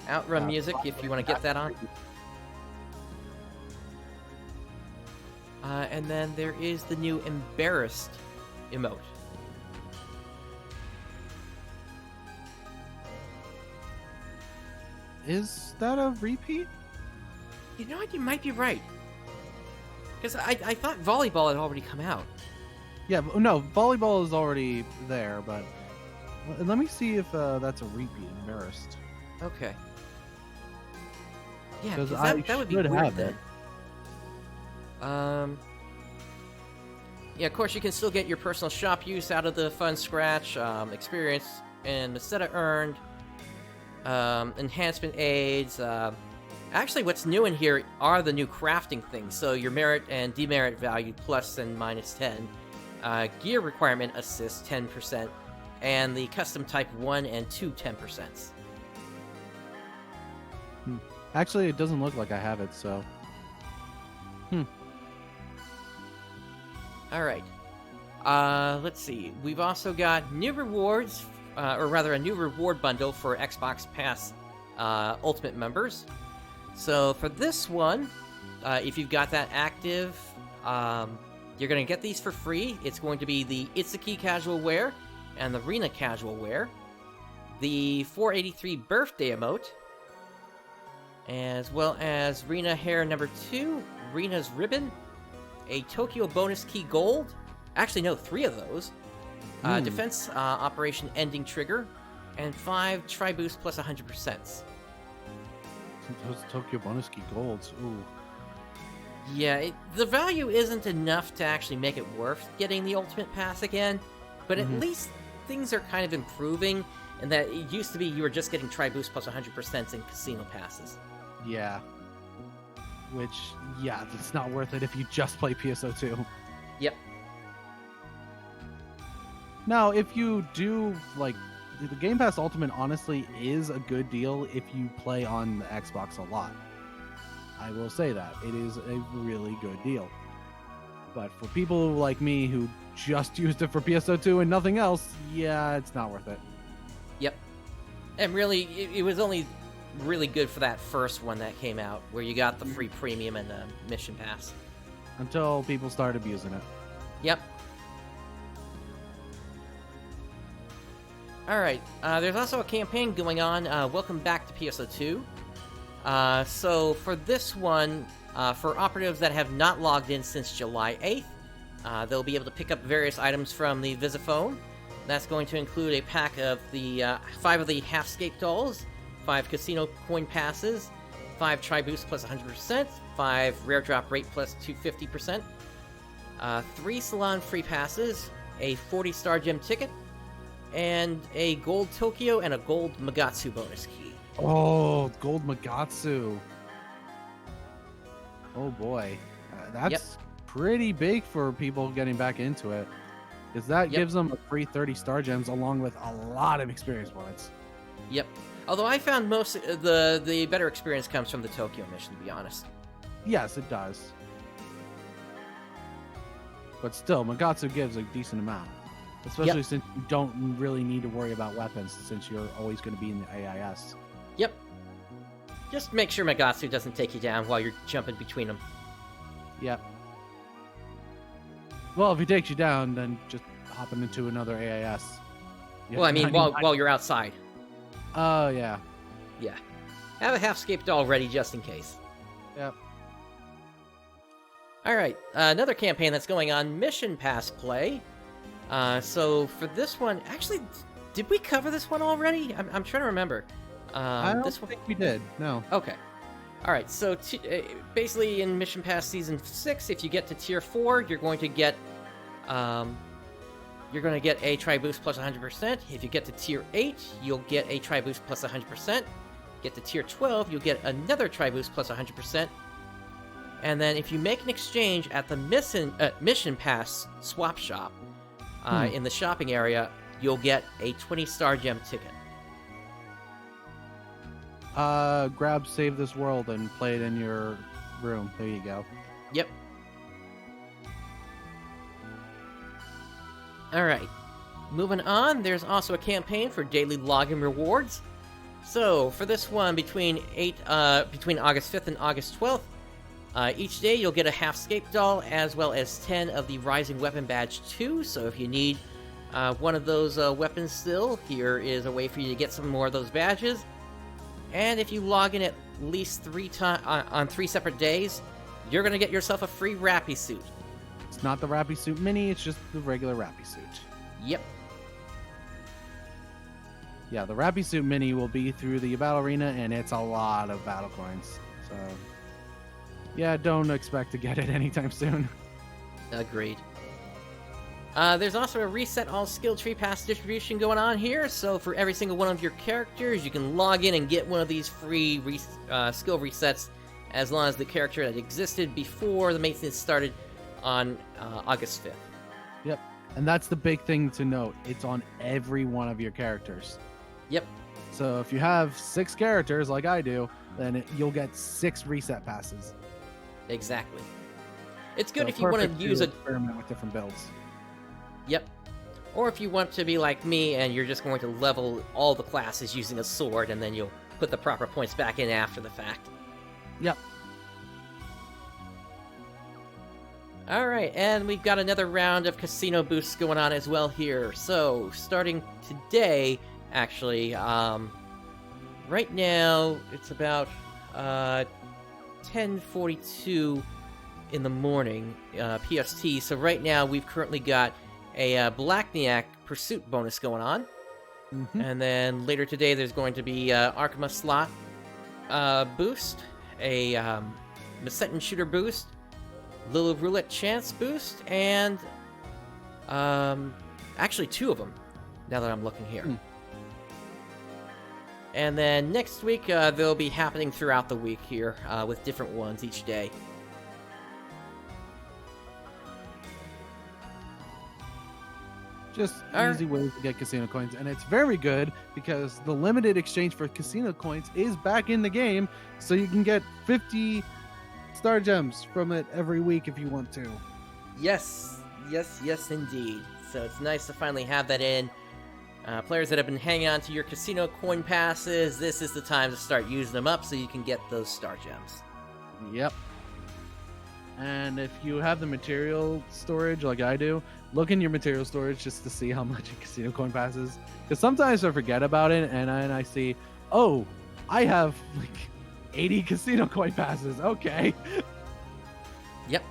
Speaker 1: Outrun music, if you want to get that on. And then there is the new Embarrassed emote.
Speaker 2: Is that a repeat?
Speaker 1: You know what? You might be right. Because I thought volleyball had already come out.
Speaker 2: Yeah, no, volleyball is already there, but let me see if that's a repeat. Embarrassed.
Speaker 1: Okay. Yeah,
Speaker 2: 'Cause
Speaker 1: because
Speaker 2: I
Speaker 1: that would be
Speaker 2: should
Speaker 1: weird
Speaker 2: have
Speaker 1: then. Yeah, of course, you can still get your personal shop use out of the Fun Scratch, experience, and Meseta earned, enhancement aids. Actually, what's new in here are the new crafting things. So your merit and demerit value plus and minus 10. Gear requirement assist 10%. And the custom type 1 and 2 10%.
Speaker 2: Actually, it doesn't look like I have it, so.
Speaker 1: Alright. Let's see. We've also got new rewards, or rather a new reward bundle for Xbox Pass Ultimate members. So for this one, if you've got that active, you're going to get these for free. It's going to be the Itsuki Casual Wear and the Rina Casual Wear, the 483 Birthday Emote, as well as Rina Hair number 2, Rina's Ribbon, a Tokyo Bonus Key Gold, actually no, 3 of those, Defense Operation Ending Trigger, and 5 Tri-Boost plus 100%.
Speaker 2: Those Tokyo Bonus Key Golds. Ooh.
Speaker 1: Yeah, the value isn't enough to actually make it worth getting the Ultimate Pass again, but at least things are kind of improving, and that it used to be you were just getting Tri-Boost plus 100% in casino passes.
Speaker 2: Yeah. Which, yeah, it's not worth it if you just play PSO2.
Speaker 1: Yep.
Speaker 2: Now, if you do, like, the Game Pass Ultimate honestly is a good deal if you play on the Xbox a lot. I will say that. It is a really good deal. But for people like me who just used it for PSO2 and nothing else, yeah, it's not worth it.
Speaker 1: Yep. And really, it was only really good for that first one that came out, where you got the free premium and the mission pass.
Speaker 2: Until people start abusing it.
Speaker 1: Yep. Alright, there's also a campaign going on, Welcome Back to PSO2. So for this one, for operatives that have not logged in since July 8th, they'll be able to pick up various items from the Visiphone. That's going to include a pack of the 5 of the Halfscape dolls, 5 casino coin passes, 5 Tri-Boost plus 100%, 5 Rare Drop Rate plus 250%, 3 Salon free passes, a 40 Star Gem ticket, and a Gold Tokyo and a Gold Magatsu bonus key.
Speaker 2: Oh, Gold Magatsu. Oh boy. That's pretty big for people getting back into it. Because that gives them a free 30 Star Gems along with a lot of experience points.
Speaker 1: Yep. Although I found most the better experience comes from the Tokyo mission, to be honest.
Speaker 2: Yes, it does. But still, Magatsu gives a decent amount. Especially since you don't really need to worry about weapons, since you're always going to be in the AIS.
Speaker 1: Yep. Just make sure Magatsu doesn't take you down while you're jumping between them.
Speaker 2: Yep. Well, if he takes you down, then just hopping into another AIS.
Speaker 1: Well, I mean, while you're outside.
Speaker 2: Oh, yeah.
Speaker 1: Yeah. Have a Halfscape doll ready just in case.
Speaker 2: Yep.
Speaker 1: Alright, another campaign that's going on, Mission Pass Play. So for this one, actually, did we cover this one already? I'm trying to remember.
Speaker 2: I don't think we did, no.
Speaker 1: Okay. Alright, so basically in Mission Pass Season 6, if you get to Tier 4, you're going to get a Tri-Boost plus 100%. If you get to Tier 8, you'll get a Tri-Boost plus 100%. Get to Tier 12, you'll get another Tri-Boost plus 100%. And then if you make an exchange at the Mission Pass swap shop, in the shopping area, you'll get a 20 Star Gem ticket.
Speaker 2: Grab Save This World and play it in your room. There you go.
Speaker 1: Yep. Alright. Moving on, there's also a campaign for daily login rewards. So, for this one, between August 5th and August 12th, each day you'll get a Halfscape doll, as well as 10 of the Rising Weapon Badge 2, so if you need one of those weapons still, here is a way for you to get some more of those badges. And if you log in at least 3 times on 3 separate days, you're going to get yourself a free Rappy suit.
Speaker 2: It's not the Rappy Suit Mini, it's just the regular Rappy Suit.
Speaker 1: Yep.
Speaker 2: Yeah, the Rappy Suit Mini will be through the Battle Arena, and it's a lot of battle coins, so... yeah, don't expect to get it anytime soon.
Speaker 1: Agreed. There's also a Reset All Skill Tree Pass distribution going on here, so for every single one of your characters, you can log in and get one of these free skill resets, as long as the character that existed before the maintenance started on August 5th.
Speaker 2: Yep, and that's the big thing to note. It's on every one of your characters.
Speaker 1: Yep.
Speaker 2: So if you have 6 characters, like I do, then you'll get 6 reset passes.
Speaker 1: Exactly. It's good if you want to use
Speaker 2: experiment with different builds.
Speaker 1: Yep. Or if you want to be like me and you're just going to level all the classes using a sword, and then you'll put the proper points back in after the fact.
Speaker 2: Yep.
Speaker 1: Alright, and we've got another round of casino boosts going on as well here. So, starting today, actually, right now, it's about 10:42 in the morning, PST. So right now, we've currently got a Blackniak Pursuit bonus going on.
Speaker 2: Mm-hmm.
Speaker 1: And then later today, there's going to be Arkema Slot boost, a Macetin Shooter boost, Little Roulette Chance boost, and actually 2 of them, now that I'm looking here. And then next week, they'll be happening throughout the week here, with different ones each day.
Speaker 2: Just easy ways to get casino coins, and it's very good because the limited exchange for casino coins is back in the game, so you can get 50 Star Gems from it every week if you want to.
Speaker 1: Yes, indeed. So it's nice to finally have that in. Players that have been hanging on to your casino coin passes, this is the time to start using them up so you can get those Star Gems.
Speaker 2: Yep. And if you have the material storage like I do, look in your material storage just to see how much a casino coin pass is. Because sometimes I forget about it, and I see, oh, I have like 80 casino coin passes. Okay.
Speaker 1: Yep.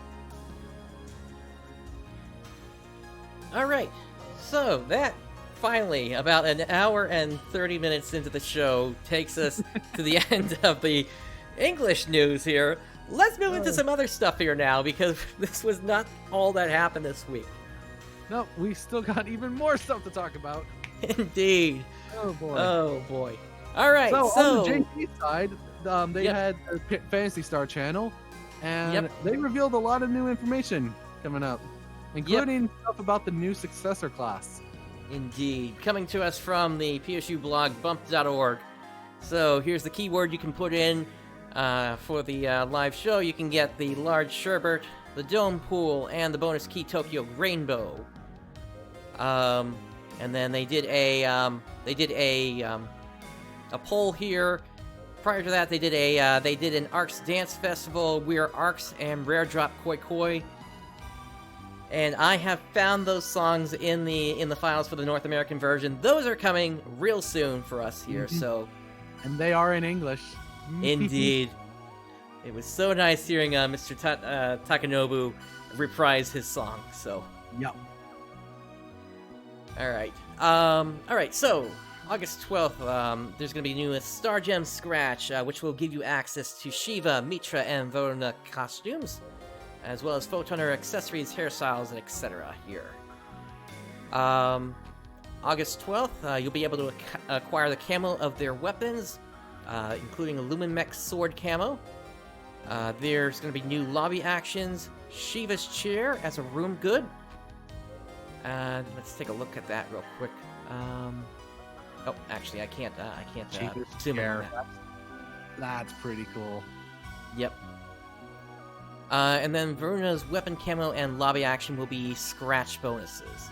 Speaker 1: All right. So that finally, about an hour and 30 minutes into the show, takes us to the end of the English news here. Let's move into some other stuff here now, because this was not all that happened this week.
Speaker 2: No, we still got even more stuff to talk about.
Speaker 1: Indeed.
Speaker 2: Oh boy.
Speaker 1: Oh boy. All right.
Speaker 2: So
Speaker 1: So
Speaker 2: on the JP side, they had the Phantasy Star channel, and they revealed a lot of new information coming up, including stuff about the new successor class.
Speaker 1: Indeed. Coming to us from the PSU blog bump.org. So here's the keyword you can put in for the live show. You can get the large sherbert, the dome pool, and the bonus key Tokyo rainbow. And then they did a poll here. Prior to that, they did an ARKS dance festival. We're ARKS and Rare Drop Koi Koi. And I have found those songs in the files for the North American version. Those are coming real soon for us here. So,
Speaker 2: and they are in English.
Speaker 1: Indeed. It was so nice hearing Mr. Takanobu reprise his song. So.
Speaker 2: Yep.
Speaker 1: All right. So August 12th, there's going to be new Star Gem Scratch, which will give you access to Shiva, Mitra, and Verona costumes, as well as Photoner accessories, hairstyles, and etc. here. August 12th, you'll be able to acquire the camo of their weapons, including a Lumenmech sword camo. There's going to be new lobby actions, Shiva's chair as a room good. Let's take a look at that real quick. Oh, actually, I can't zoom in on that.
Speaker 2: That's pretty cool.
Speaker 1: Yep. And then Veruna's weapon camo and lobby action will be scratch bonuses.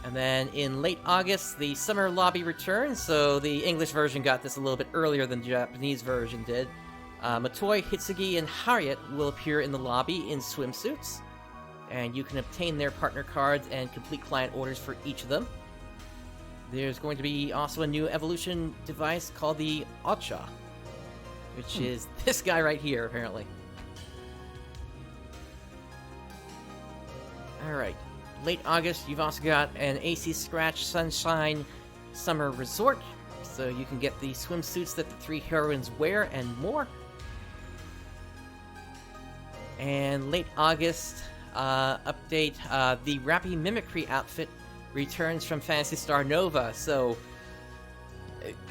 Speaker 1: And then in late August, the summer lobby returns, so the English version got this a little bit earlier than the Japanese version did. Matoi, Hitsugi, and Harriet will appear in the lobby in swimsuits, and you can obtain their partner cards and complete client orders for each of them. There's going to be also a new evolution device called the Ocha, which is this guy right here, apparently. Alright. Late August, you've also got an AC Scratch Sunshine Summer Resort, so you can get the swimsuits that the three heroines wear and more. And late August, update, the Rappy Mimicry outfit returns from Phantasy Star Nova, so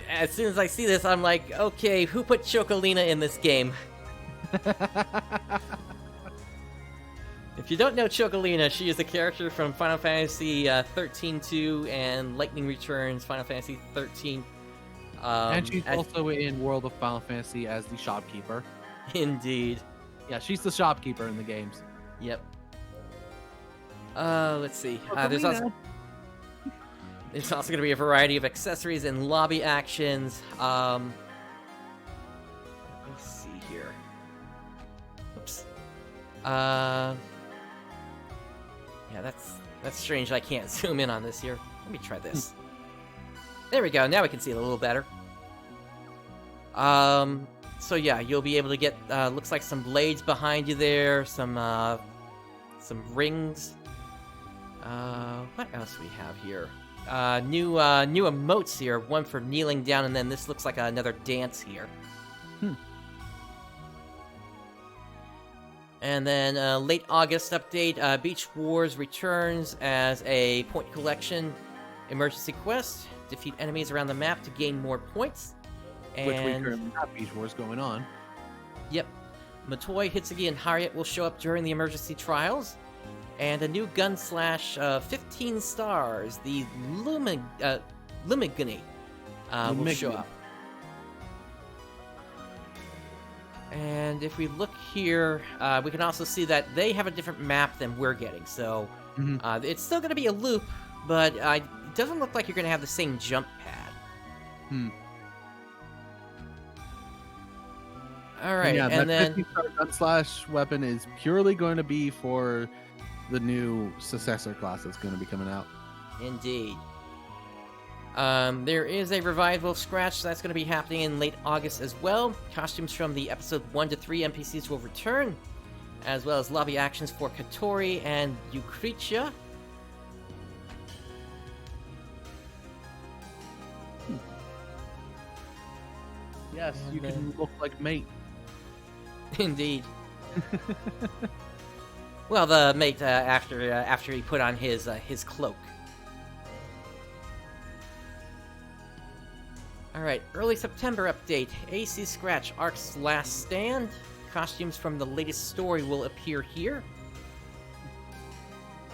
Speaker 1: as soon as I see this, I'm like, okay, who put Chocolina in this game? If you don't know Chocolina, she is a character from Final Fantasy 13-2 and Lightning Returns Final Fantasy 13.
Speaker 2: And she's also in World of Final Fantasy as the shopkeeper.
Speaker 1: Indeed.
Speaker 2: Yeah, she's the shopkeeper in the games.
Speaker 1: Yep. Let's see. There's also going to be a variety of accessories and lobby actions. Let me see here. Oops. Yeah, that's strange. I can't zoom in on this here. Let me try this. There we go. Now we can see it a little better. So yeah, you'll be able to get looks like some blades behind you there, some rings. What else do we have here? New emotes here. One for kneeling down, and then this looks like another dance here. And then late August update, Beach Wars returns as a point collection emergency quest. Defeat enemies around the map to gain more points. And
Speaker 2: Which we currently have Beach Wars going on.
Speaker 1: Yep. Matoi, Hitsugi, and Harriet will show up during the emergency trials. And a new gun slash 15 stars, the Lumigani, will show up. And if we look here, we can also see that they have a different map than we're getting. So it's still going to be a loop, but it doesn't look like you're going to have the same jump pad. All right,
Speaker 2: yeah,
Speaker 1: and
Speaker 2: that
Speaker 1: then
Speaker 2: 15-star gun slash weapon is purely going to be for the new successor class that's going to be coming out.
Speaker 1: indeed. There is a revival of Scratch that's going to be happening in late August as well. Costumes from the episode 1 to 3 NPCs will return, as well as lobby actions for Katori and Eucritia.
Speaker 2: Yes, you can look like mate.
Speaker 1: Indeed. Well, the mate after he put on his cloak. All right, early September update. AC Scratch ARKS Last Stand. Costumes from the latest story will appear here.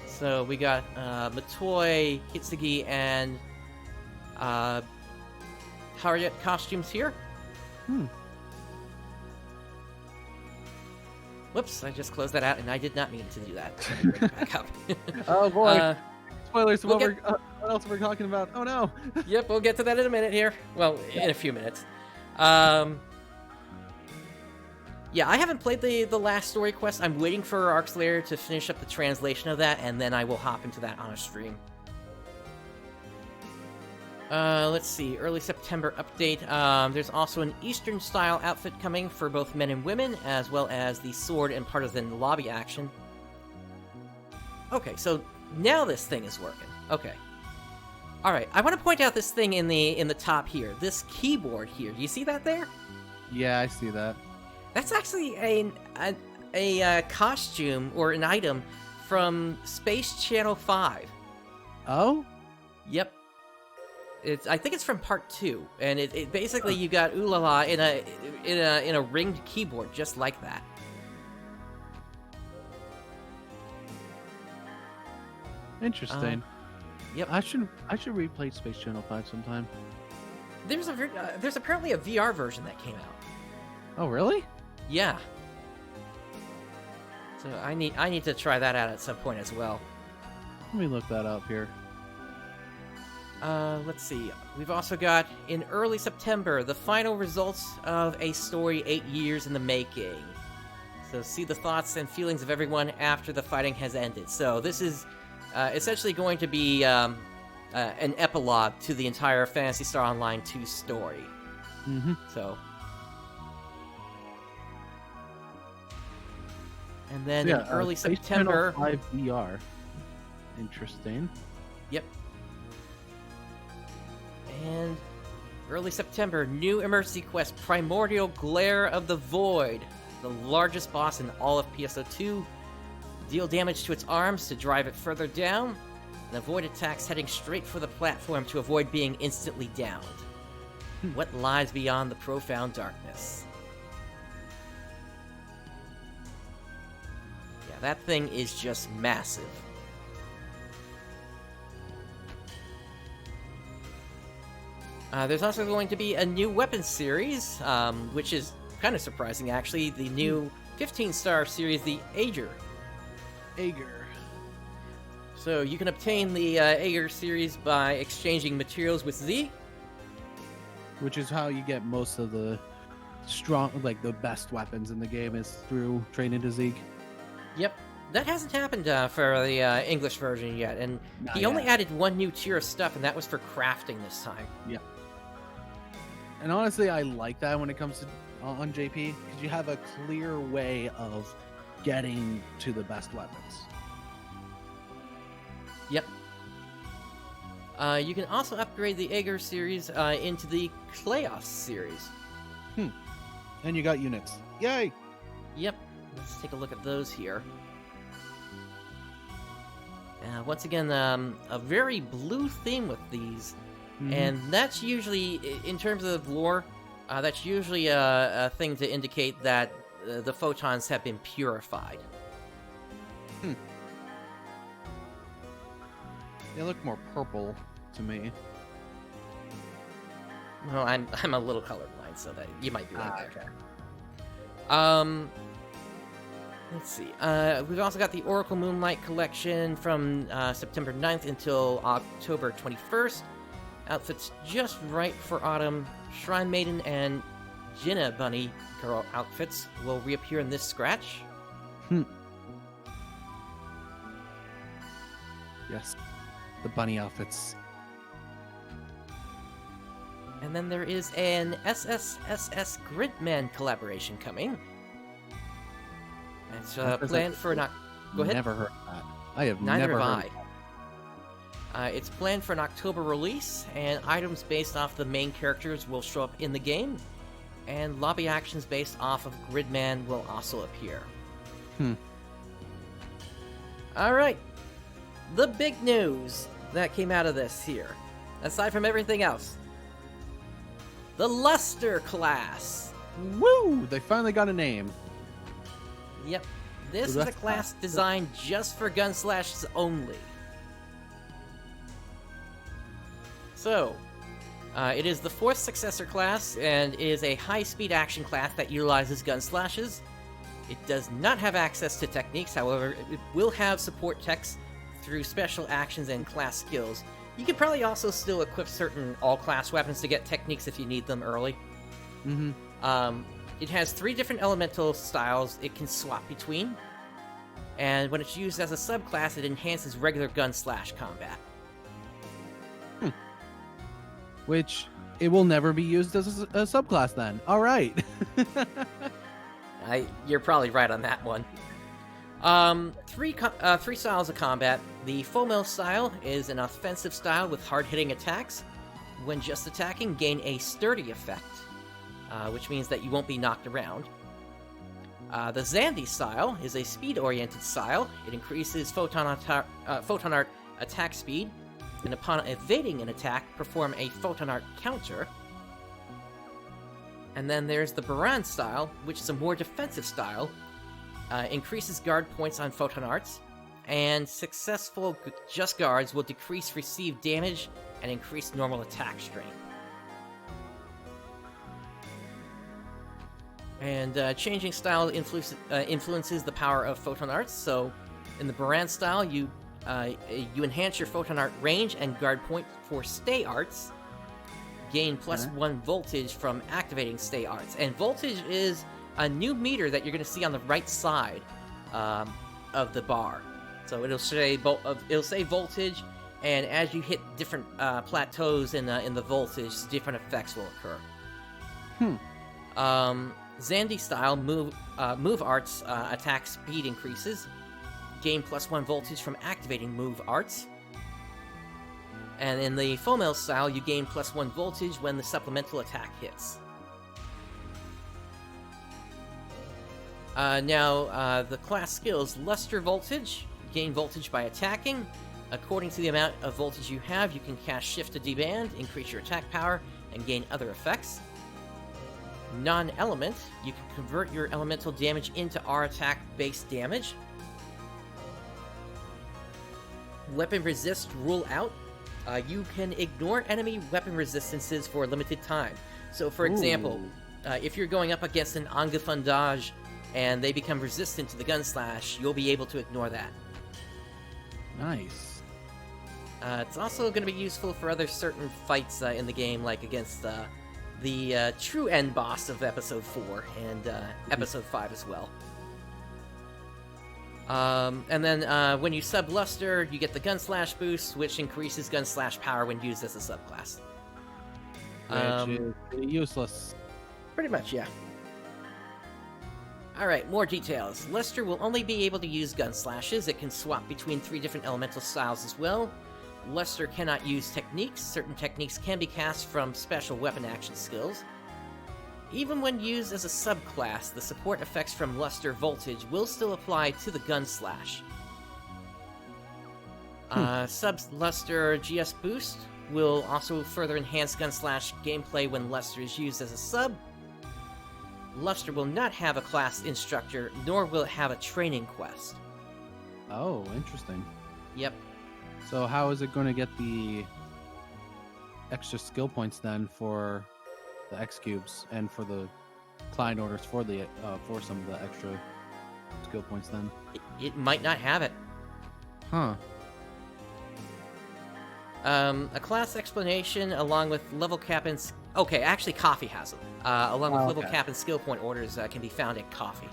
Speaker 1: So we got Matoi, Hitsugi, and Harriet costumes here. Whoops, I just closed that out, and I did not mean to do that. Let me bring it back up.
Speaker 2: Oh boy! Spoilers!
Speaker 1: we'll
Speaker 2: What else we're talking about? Oh no!
Speaker 1: Yep, we'll get to that in a minute here. Well, in a few minutes. Yeah, I haven't played the last story quest. I'm waiting for ARKS Lair to finish up the translation of that, and then I will hop into that on a stream. Let's see, early September update. There's also an Eastern-style outfit coming for both men and women, as well as the sword and partisan lobby action. Okay, so now this thing is working. Okay. Alright, I want to point out this thing in the top here. This keyboard here. Do you see that there?
Speaker 2: Yeah, I see that. That's
Speaker 1: actually a costume or an item from Space Channel 5.
Speaker 2: Oh?
Speaker 1: Yep. I think it's from part 2, and it basically you got Ulala in a ringed keyboard just like that.
Speaker 2: Interesting.
Speaker 1: Yep.
Speaker 2: I should replay Space Channel 5 sometime.
Speaker 1: There's apparently a VR version that came out.
Speaker 2: Oh really?
Speaker 1: Yeah. So I need to try that out at some point as well.
Speaker 2: Let me look that up here.
Speaker 1: Let's see. We've also got, in early September, the final results of a story 8 years in the making. So see the thoughts and feelings of everyone after the fighting has ended. So this is essentially going to be an epilogue to the entire Phantasy Star Online 2 story.
Speaker 2: Mm-hmm.
Speaker 1: So... And then in early September...
Speaker 2: 5 VR. Interesting.
Speaker 1: Yep. And early September, new emergency quest, Primordial Glare of the Void. The largest boss in all of PSO2. Deal damage to its arms to drive it further down, and avoid attacks heading straight for the platform to avoid being instantly downed. What lies beyond the profound darkness? Yeah, that thing is just massive. There's also going to be a new weapon series, which is kind of surprising, actually. The new 15-star series, the Ager. So you can obtain the Ager series by exchanging materials with Z.
Speaker 2: Which is how you get most of the the best weapons in the game is through training to Zeke.
Speaker 1: Yep. That hasn't happened for the English version yet, and he only added one new tier of stuff, and that was for crafting this time.
Speaker 2: Yeah. And honestly, I like that when it comes to on JP, because you have a clear way of getting to the best weapons.
Speaker 1: Yep. You can also upgrade the Ager series into the Kleos series.
Speaker 2: And you got units. Yay!
Speaker 1: Yep. Let's take a look at those here. Once again, a very blue theme with these. Mm-hmm. And that's usually, in terms of lore, that's usually a thing to indicate that the photons have been purified.
Speaker 2: They look more purple to me.
Speaker 1: Well, I'm a little colorblind, so that you might be right there.
Speaker 2: Okay.
Speaker 1: Let's see. We've also got the Oracle Moonlight collection from September 9th until October 21st. Outfits just right for autumn. Shrine Maiden and Jinna bunny girl outfits will reappear in this scratch.
Speaker 2: Yes, the bunny outfits.
Speaker 1: And then there is an SSSS Gridman collaboration coming. It's planned for Go ahead.
Speaker 2: Never heard of that. I have
Speaker 1: Neither
Speaker 2: never
Speaker 1: have
Speaker 2: heard.
Speaker 1: It's planned for an October release, and items based off the main characters will show up in the game, and lobby actions based off of Gridman will also appear. Alright, the big news that came out of this here, aside from everything else. The Luster class!
Speaker 2: Woo! They finally got a name.
Speaker 1: Yep, this is a class designed just for Gunslashes only. So, it is the 4th successor class, and is a high-speed action class that utilizes Gunslashes. It does not have access to techniques, however, it will have support techs through special actions and class skills. You could probably also still equip certain all-class weapons to get techniques if you need them early. It has 3 different elemental styles it can swap between, and when it's used as a subclass, it enhances regular gun/slash combat.
Speaker 2: Which it will never be used as a subclass then. All right.
Speaker 1: You're probably right on that one. Three styles of combat. The Foamel style is an offensive style with hard-hitting attacks. When just attacking, gain a sturdy effect, which means that you won't be knocked around. The Zandy style is a speed-oriented style. It increases Photon Art attack speed, and upon evading an attack, perform a Photon Art counter. And then there's the Baran style, which is a more defensive style. Increases guard points on Photon Arts, and successful Just Guards will decrease received damage and increase normal attack strain. And changing style influences the power of Photon Arts. So, in the Baran style, you enhance your Photon Art range and guard point for Stay Arts. Gain +1 voltage from activating Stay Arts. And voltage is a new meter that you're going to see on the right side of the bar. So it'll say voltage, and as you hit different plateaus in the voltage, different effects will occur. Zandy style move arts attack speed increases. Gain +1 voltage from activating move arts. And in the Foamel style, you gain +1 voltage when the supplemental attack hits. Now, the class skills: Luster Voltage, gain voltage by attacking. According to the amount of voltage you have, you can cast Shift to deband, increase your attack power, and gain other effects. Non-element, you can convert your elemental damage into R attack base damage. Weapon resist rule out. You can ignore enemy weapon resistances for a limited time. So, for example, if you're going up against an Angefundage and they become resistant to the gun slash, you'll be able to ignore that.
Speaker 2: Nice.
Speaker 1: It's also going to be useful for other certain fights in the game, like against the true end boss of Episode 4 and Episode 5 as well. And then when you sub Luster, you get the Gun Slash boost, which increases Gun Slash power when used as a subclass.
Speaker 2: Which is useless.
Speaker 1: Pretty much, yeah. Alright, more details. Luster will only be able to use Gun Slashes. It can swap between 3 different elemental styles as well. Luster cannot use techniques. Certain techniques can be cast from special weapon action skills. Even when used as a subclass, the support effects from Luster Voltage will still apply to the Gun Slash. Sub-Luster GS Boost will also further enhance Gun Slash gameplay when Luster is used as a sub. Luster will not have a class instructor, nor will it have a training quest.
Speaker 2: Oh, interesting.
Speaker 1: Yep.
Speaker 2: So how is it going to get the extra skill points then for the X cubes and for the client orders for the for some of the extra skill points then?
Speaker 1: It might not have it.
Speaker 2: Huh.
Speaker 1: A class explanation along with level cap and Okay, actually, Coffee has them, along with level
Speaker 2: Okay.
Speaker 1: cap and skill point orders can be found at Coffee.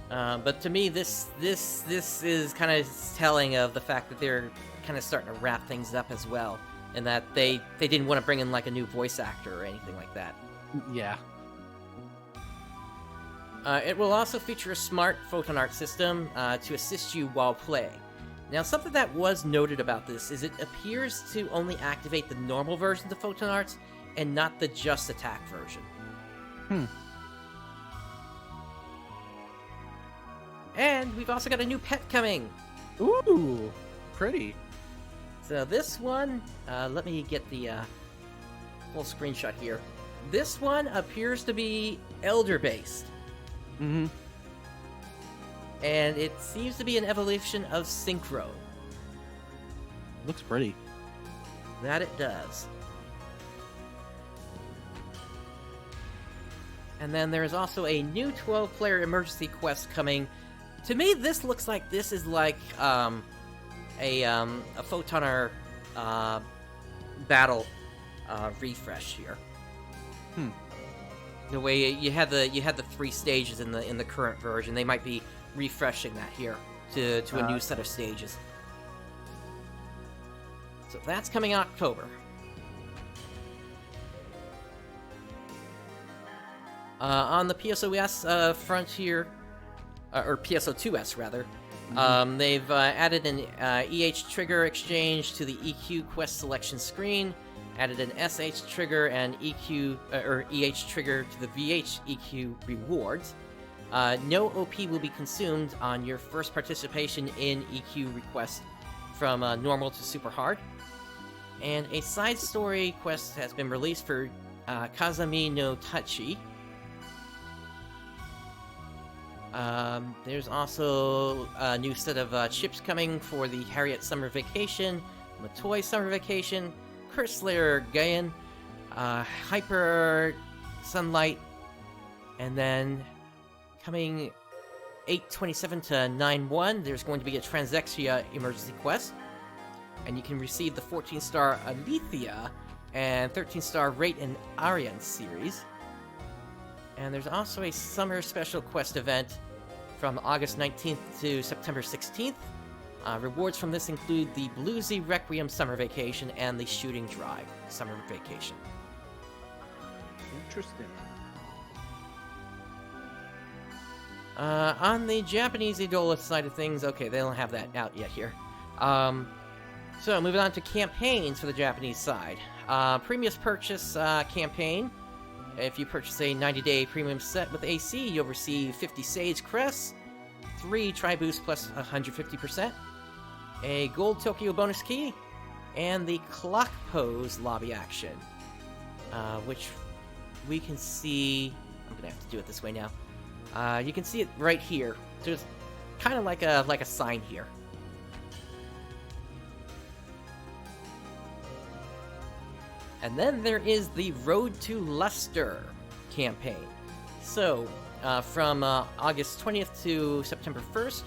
Speaker 1: But to me, this is kind of telling of the fact that they're kind of starting to wrap things up as well, and that they didn't want to bring in like a new voice actor or anything like that.
Speaker 2: Yeah.
Speaker 1: It will also feature a smart photon art system to assist you while playing. Now, something that was noted about this is it appears to only activate the normal versions of photon arts and not the just attack version. And we've also got a new pet coming.
Speaker 2: Ooh, pretty.
Speaker 1: So this one, let me get the full screenshot here. This one appears to be Elder-based.
Speaker 2: Mm-hmm.
Speaker 1: And it seems to be an evolution of Synchro.
Speaker 2: Looks pretty.
Speaker 1: That it does. And then there's also a new 12-player emergency quest coming. To me, this looks like this is like a Photoner battle refresh here. The way you had the 3 stages in the current version, they might be refreshing that here to a new set of stages. So that's coming in October. On the PSOS front here, or PSO2S rather, they've added an EH trigger exchange to the EQ quest selection screen, added an SH trigger and EQ or EH trigger to the VH EQ rewards. No OP will be consumed on your first participation in EQ request from normal to super hard. And a side story quest has been released for Kazami no Tachi. There's also a new set of chips coming for the Harriet Summer Vacation, Matoy Summer Vacation, Curse Slayer Gaian, Hyper Sunlight, and then coming 8/27 to 9/1, there's going to be a Transexia emergency quest, and you can receive the 14-star Alethea and 13-star Rate and Arian series. And there's also a summer special quest event from August 19th to September 16th. Rewards from this include the Bluesy Requiem Summer Vacation and the Shooting Drive Summer Vacation.
Speaker 2: Interesting.
Speaker 1: On the Japanese Idola side of things, okay, they don't have that out yet here. So moving on to campaigns for the Japanese side. Premium purchase campaign. If you purchase a 90-day premium set with AC, you'll receive 50 Sage Crests, 3 Tri-Boost plus 150%, a Gold Tokyo bonus key, and the Clock Pose lobby action, which we can see... I'm gonna have to do it this way now. You can see it right here. There's kind of like a sign here. And then there is the Road to Luster campaign. So, from August 20th to September 1st,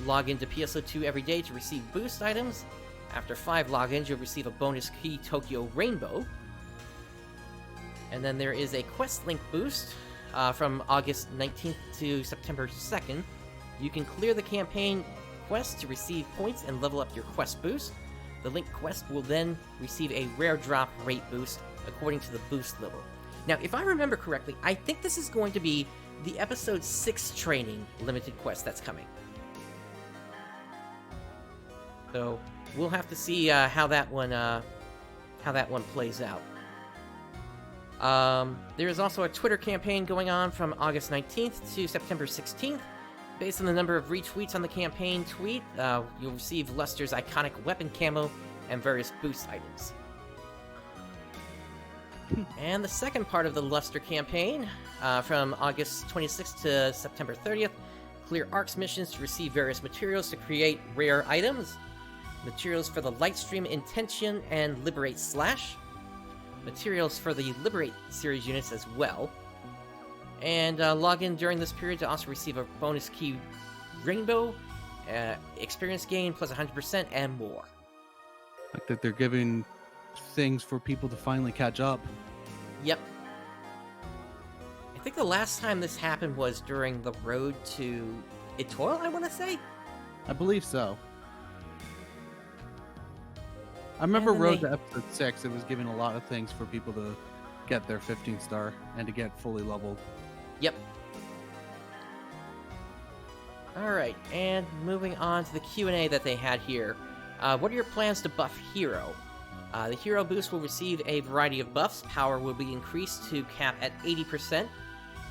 Speaker 1: log into PSO2 every day to receive boost items. After 5 logins, you'll receive a bonus key Tokyo Rainbow. And then there is a quest link boost from August 19th to September 2nd. You can clear the campaign quest to receive points and level up your quest boost. The link quest will then receive a rare drop rate boost according to the boost level. Now, if I remember correctly, I think this is going to be the episode 6 training limited quest that's coming. So we'll have to see how that one plays out. There is also a Twitter campaign going on from August 19th to September 16th. Based on the number of retweets on the campaign tweet, you'll receive Luster's iconic weapon camo and various boost items. And the second part of the Luster campaign, from August 26th to September 30th, clear ARKS missions to receive various materials to create rare items, materials for the Lightstream Intention and Liberate Slash, materials for the Liberate series units as well, and log in during this period to also receive a bonus key Rainbow, experience gain plus 100%, and more.
Speaker 2: Like that they're giving things for people to finally catch up.
Speaker 1: Yep. I think the last time this happened was during the road to Idola, I want to say?
Speaker 2: I believe so. I remember Road to Episode 6, it was giving a lot of things for people to get their 15 star and to get fully leveled.
Speaker 1: Yep. Alright, and moving on to the Q&A that they had here. What are your plans to buff Hero? The Hero boost will receive a variety of buffs. Power will be increased to cap at 80%.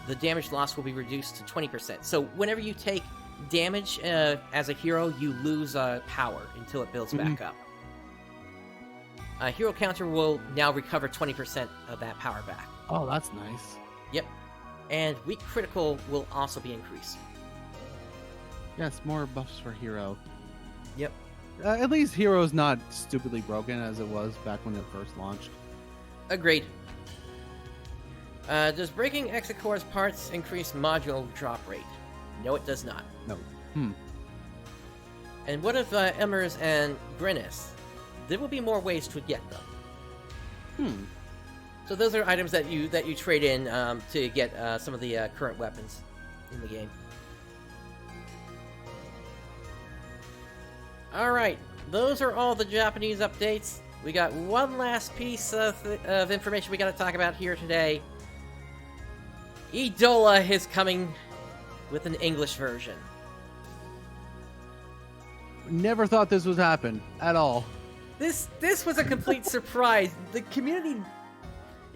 Speaker 1: The damage loss will be reduced to 20%. So whenever you take damage as a hero, you lose power until it builds back up. Hero counter will now recover 20% of that power back.
Speaker 2: Oh, that's nice.
Speaker 1: Yep. And weak critical will also be increased.
Speaker 2: Yes, more buffs for Hero.
Speaker 1: Yep.
Speaker 2: At least Hero's not stupidly broken as it was back when it first launched.
Speaker 1: Agreed. Does breaking Execor's parts increase module drop rate? No, it does not.
Speaker 2: No.
Speaker 1: And what of Emmers and Grinnis? There will be more ways to get them. So those are items that you trade in to get some of the current weapons in the game. Alright, those are all the Japanese updates. We got one last piece of information we got to talk about here today. Idola is coming with an English version.
Speaker 2: Never thought this would happen at all.
Speaker 1: This was a complete surprise. The community,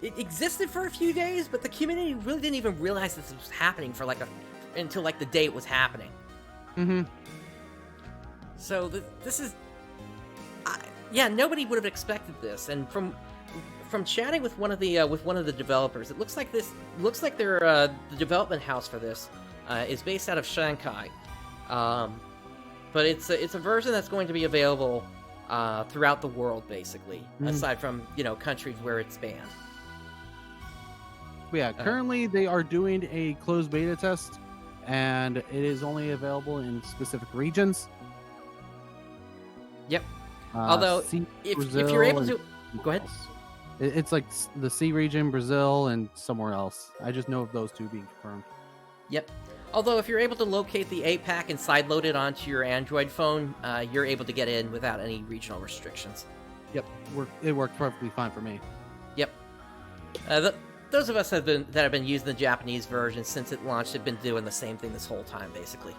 Speaker 1: it existed for a few days, but the community really didn't even realize this was happening for until the day it was happening. So this is, yeah, nobody would have expected this. And from chatting with one of the developers, it looks like their the development house for this is based out of Shanghai, but it's a version that's going to be available throughout the world, basically, aside from countries where it's banned.
Speaker 2: Yeah, currently they are doing a closed beta test, and it is only available in specific regions. Yep.
Speaker 1: Although, if you're able to, go ahead.
Speaker 2: It's like the C region, Brazil, and somewhere else. I just know of those two being confirmed.
Speaker 1: Yep. Although, if you're able to locate the 8-pack and sideload it onto your Android phone, you're able to get in without any regional restrictions.
Speaker 2: Yep, it worked perfectly fine for me.
Speaker 1: Yep. Those of us that have been using the Japanese version since it launched have been doing the same thing this whole time, basically.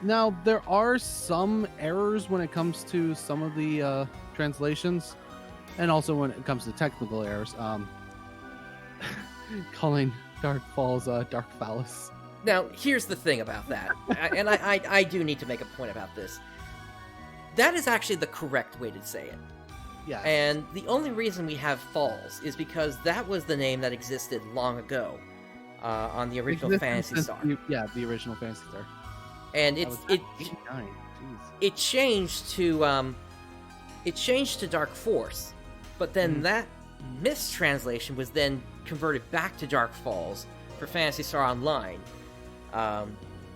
Speaker 2: Now, there are some errors when it comes to some of the translations, and also when it comes to technical errors. Calling Dark Falls Dark Phallus.
Speaker 1: Now, here's the thing about that, and I do need to make a point about this. That is actually the correct way to say it.
Speaker 2: Yeah.
Speaker 1: And the only reason we have Falls is because that was the name that existed long ago on the original Phantasy Star.
Speaker 2: Yeah, the original Phantasy Star.
Speaker 1: And it changed to Dark Force, but then that mistranslation was then converted back to Dark Falls for Phantasy Star Online,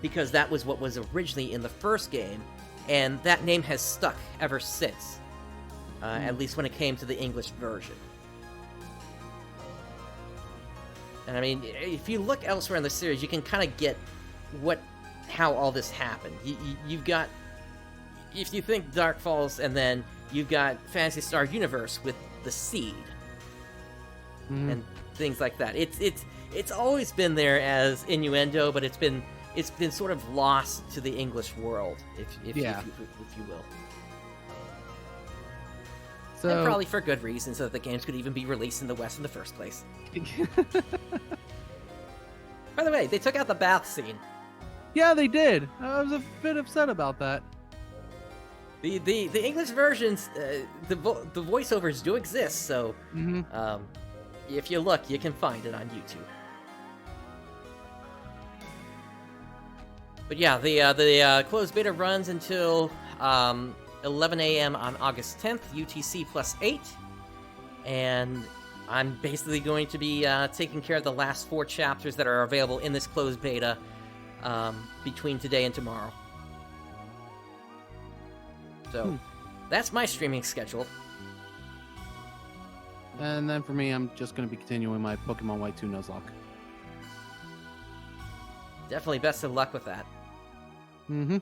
Speaker 1: because that was what was originally in the first game, and that name has stuck ever since, at least when it came to the English version. And I mean, if you look elsewhere in the series, you can kind of get how all this happened. You've got, if you think Dark Falls, and then you've got Phantasy Star Universe with the Seed and things like that. It's always been there as innuendo, but it's been sort of lost to the English world, if you will.
Speaker 2: So,
Speaker 1: and probably for good reason, so that the games could even be released in the West in the first place. By the way, they took out the bath scene.
Speaker 2: Yeah, they did. I was a bit upset about that.
Speaker 1: The English versions, the voiceovers do exist, so if you look, you can find it on YouTube. But yeah, the closed beta runs until 11 a.m. on August 10th, UTC +8, and I'm basically going to be taking care of the last 4 chapters that are available in this closed beta between today and tomorrow. So that's my streaming schedule.
Speaker 2: And then for me, I'm just going to be continuing my Pokemon White 2 Nuzlocke.
Speaker 1: Definitely best of luck with that.
Speaker 2: Mm-hmm.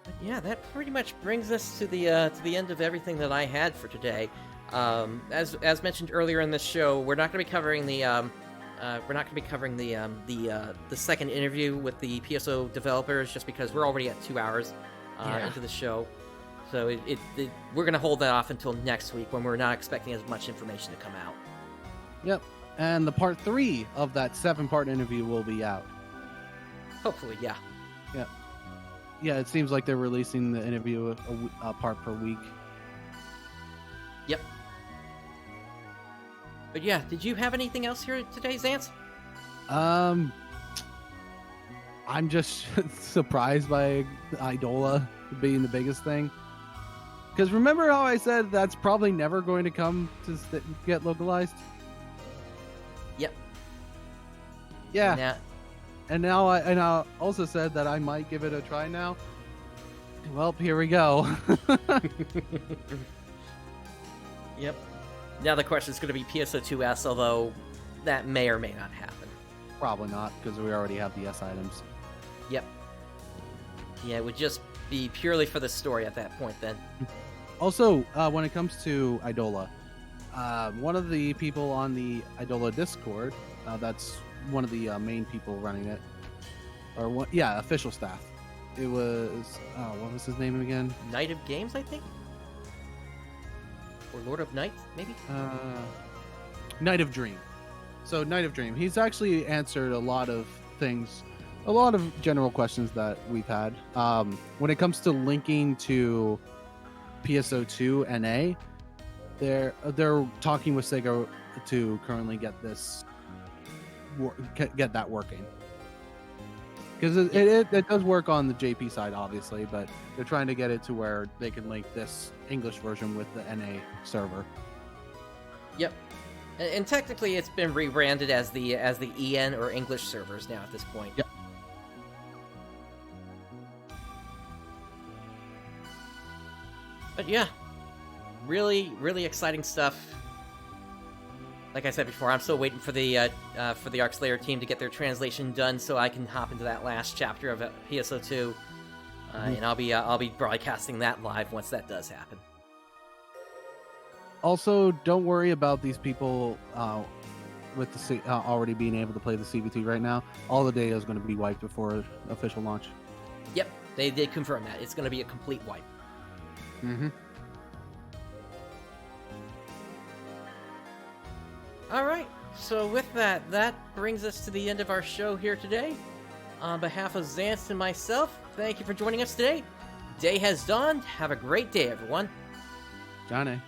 Speaker 1: But yeah, that pretty much brings us to the end of everything that I had for today. As mentioned earlier in this show, we're not going to be covering the second interview with the PSO developers, just because we're already at 2 hours into the show. So we're going to hold that off until next week, when we're not expecting as much information to come out.
Speaker 2: Yep. And the part 3 of that 7-part interview will be out.
Speaker 1: Hopefully, yeah.
Speaker 2: Yeah. Yeah, it seems like they're releasing the interview a part per week.
Speaker 1: Yep. But yeah, did you have anything else here today, Zance?
Speaker 2: I'm just surprised by Idola being the biggest thing. Because remember how I said that's probably never going to come to get localized?
Speaker 1: Yep.
Speaker 2: Yeah. And now I also said that I might give it a try now. Well, here we go.
Speaker 1: Yep. Now the question is going to be PSO2S, although that may or may not happen.
Speaker 2: Probably not, because we already have the S items.
Speaker 1: Yep. Yeah, it would just be purely for the story at that point then.
Speaker 2: Also, when it comes to Idola, one of the people on the Idola Discord, that's one of the main people running it, official staff. It was, what was his name again?
Speaker 1: Knight of Games, I think? Or Lord of Knights, maybe?
Speaker 2: Knight of Dream. So, Knight of Dream. He's actually answered a lot of things, a lot of general questions that we've had. When it comes to linking to PSO2 NA, they're talking with Sega to currently get that working. Because it does work on the JP side, obviously, but they're trying to get it to where they can link this English version with the NA server.
Speaker 1: Yep. And technically, it's been rebranded as the EN or English servers now at this point.
Speaker 2: Yep.
Speaker 1: But yeah, really, really exciting stuff. Like I said before, I'm still waiting for the Arc Slayer team to get their translation done, so I can hop into that last chapter of PSO2, and I'll be broadcasting that live once that does happen.
Speaker 2: Also, don't worry about these people with the already being able to play the CVT right now. All the data is going to be wiped before official launch.
Speaker 1: Yep, they did confirm that. It's going to be a complete wipe.
Speaker 2: Mm-hmm.
Speaker 1: Alright, so with that brings us to the end of our show here today. On behalf of Zance and myself, thank you for joining us today. Day has dawned. Have a great day, everyone.
Speaker 2: Johnny.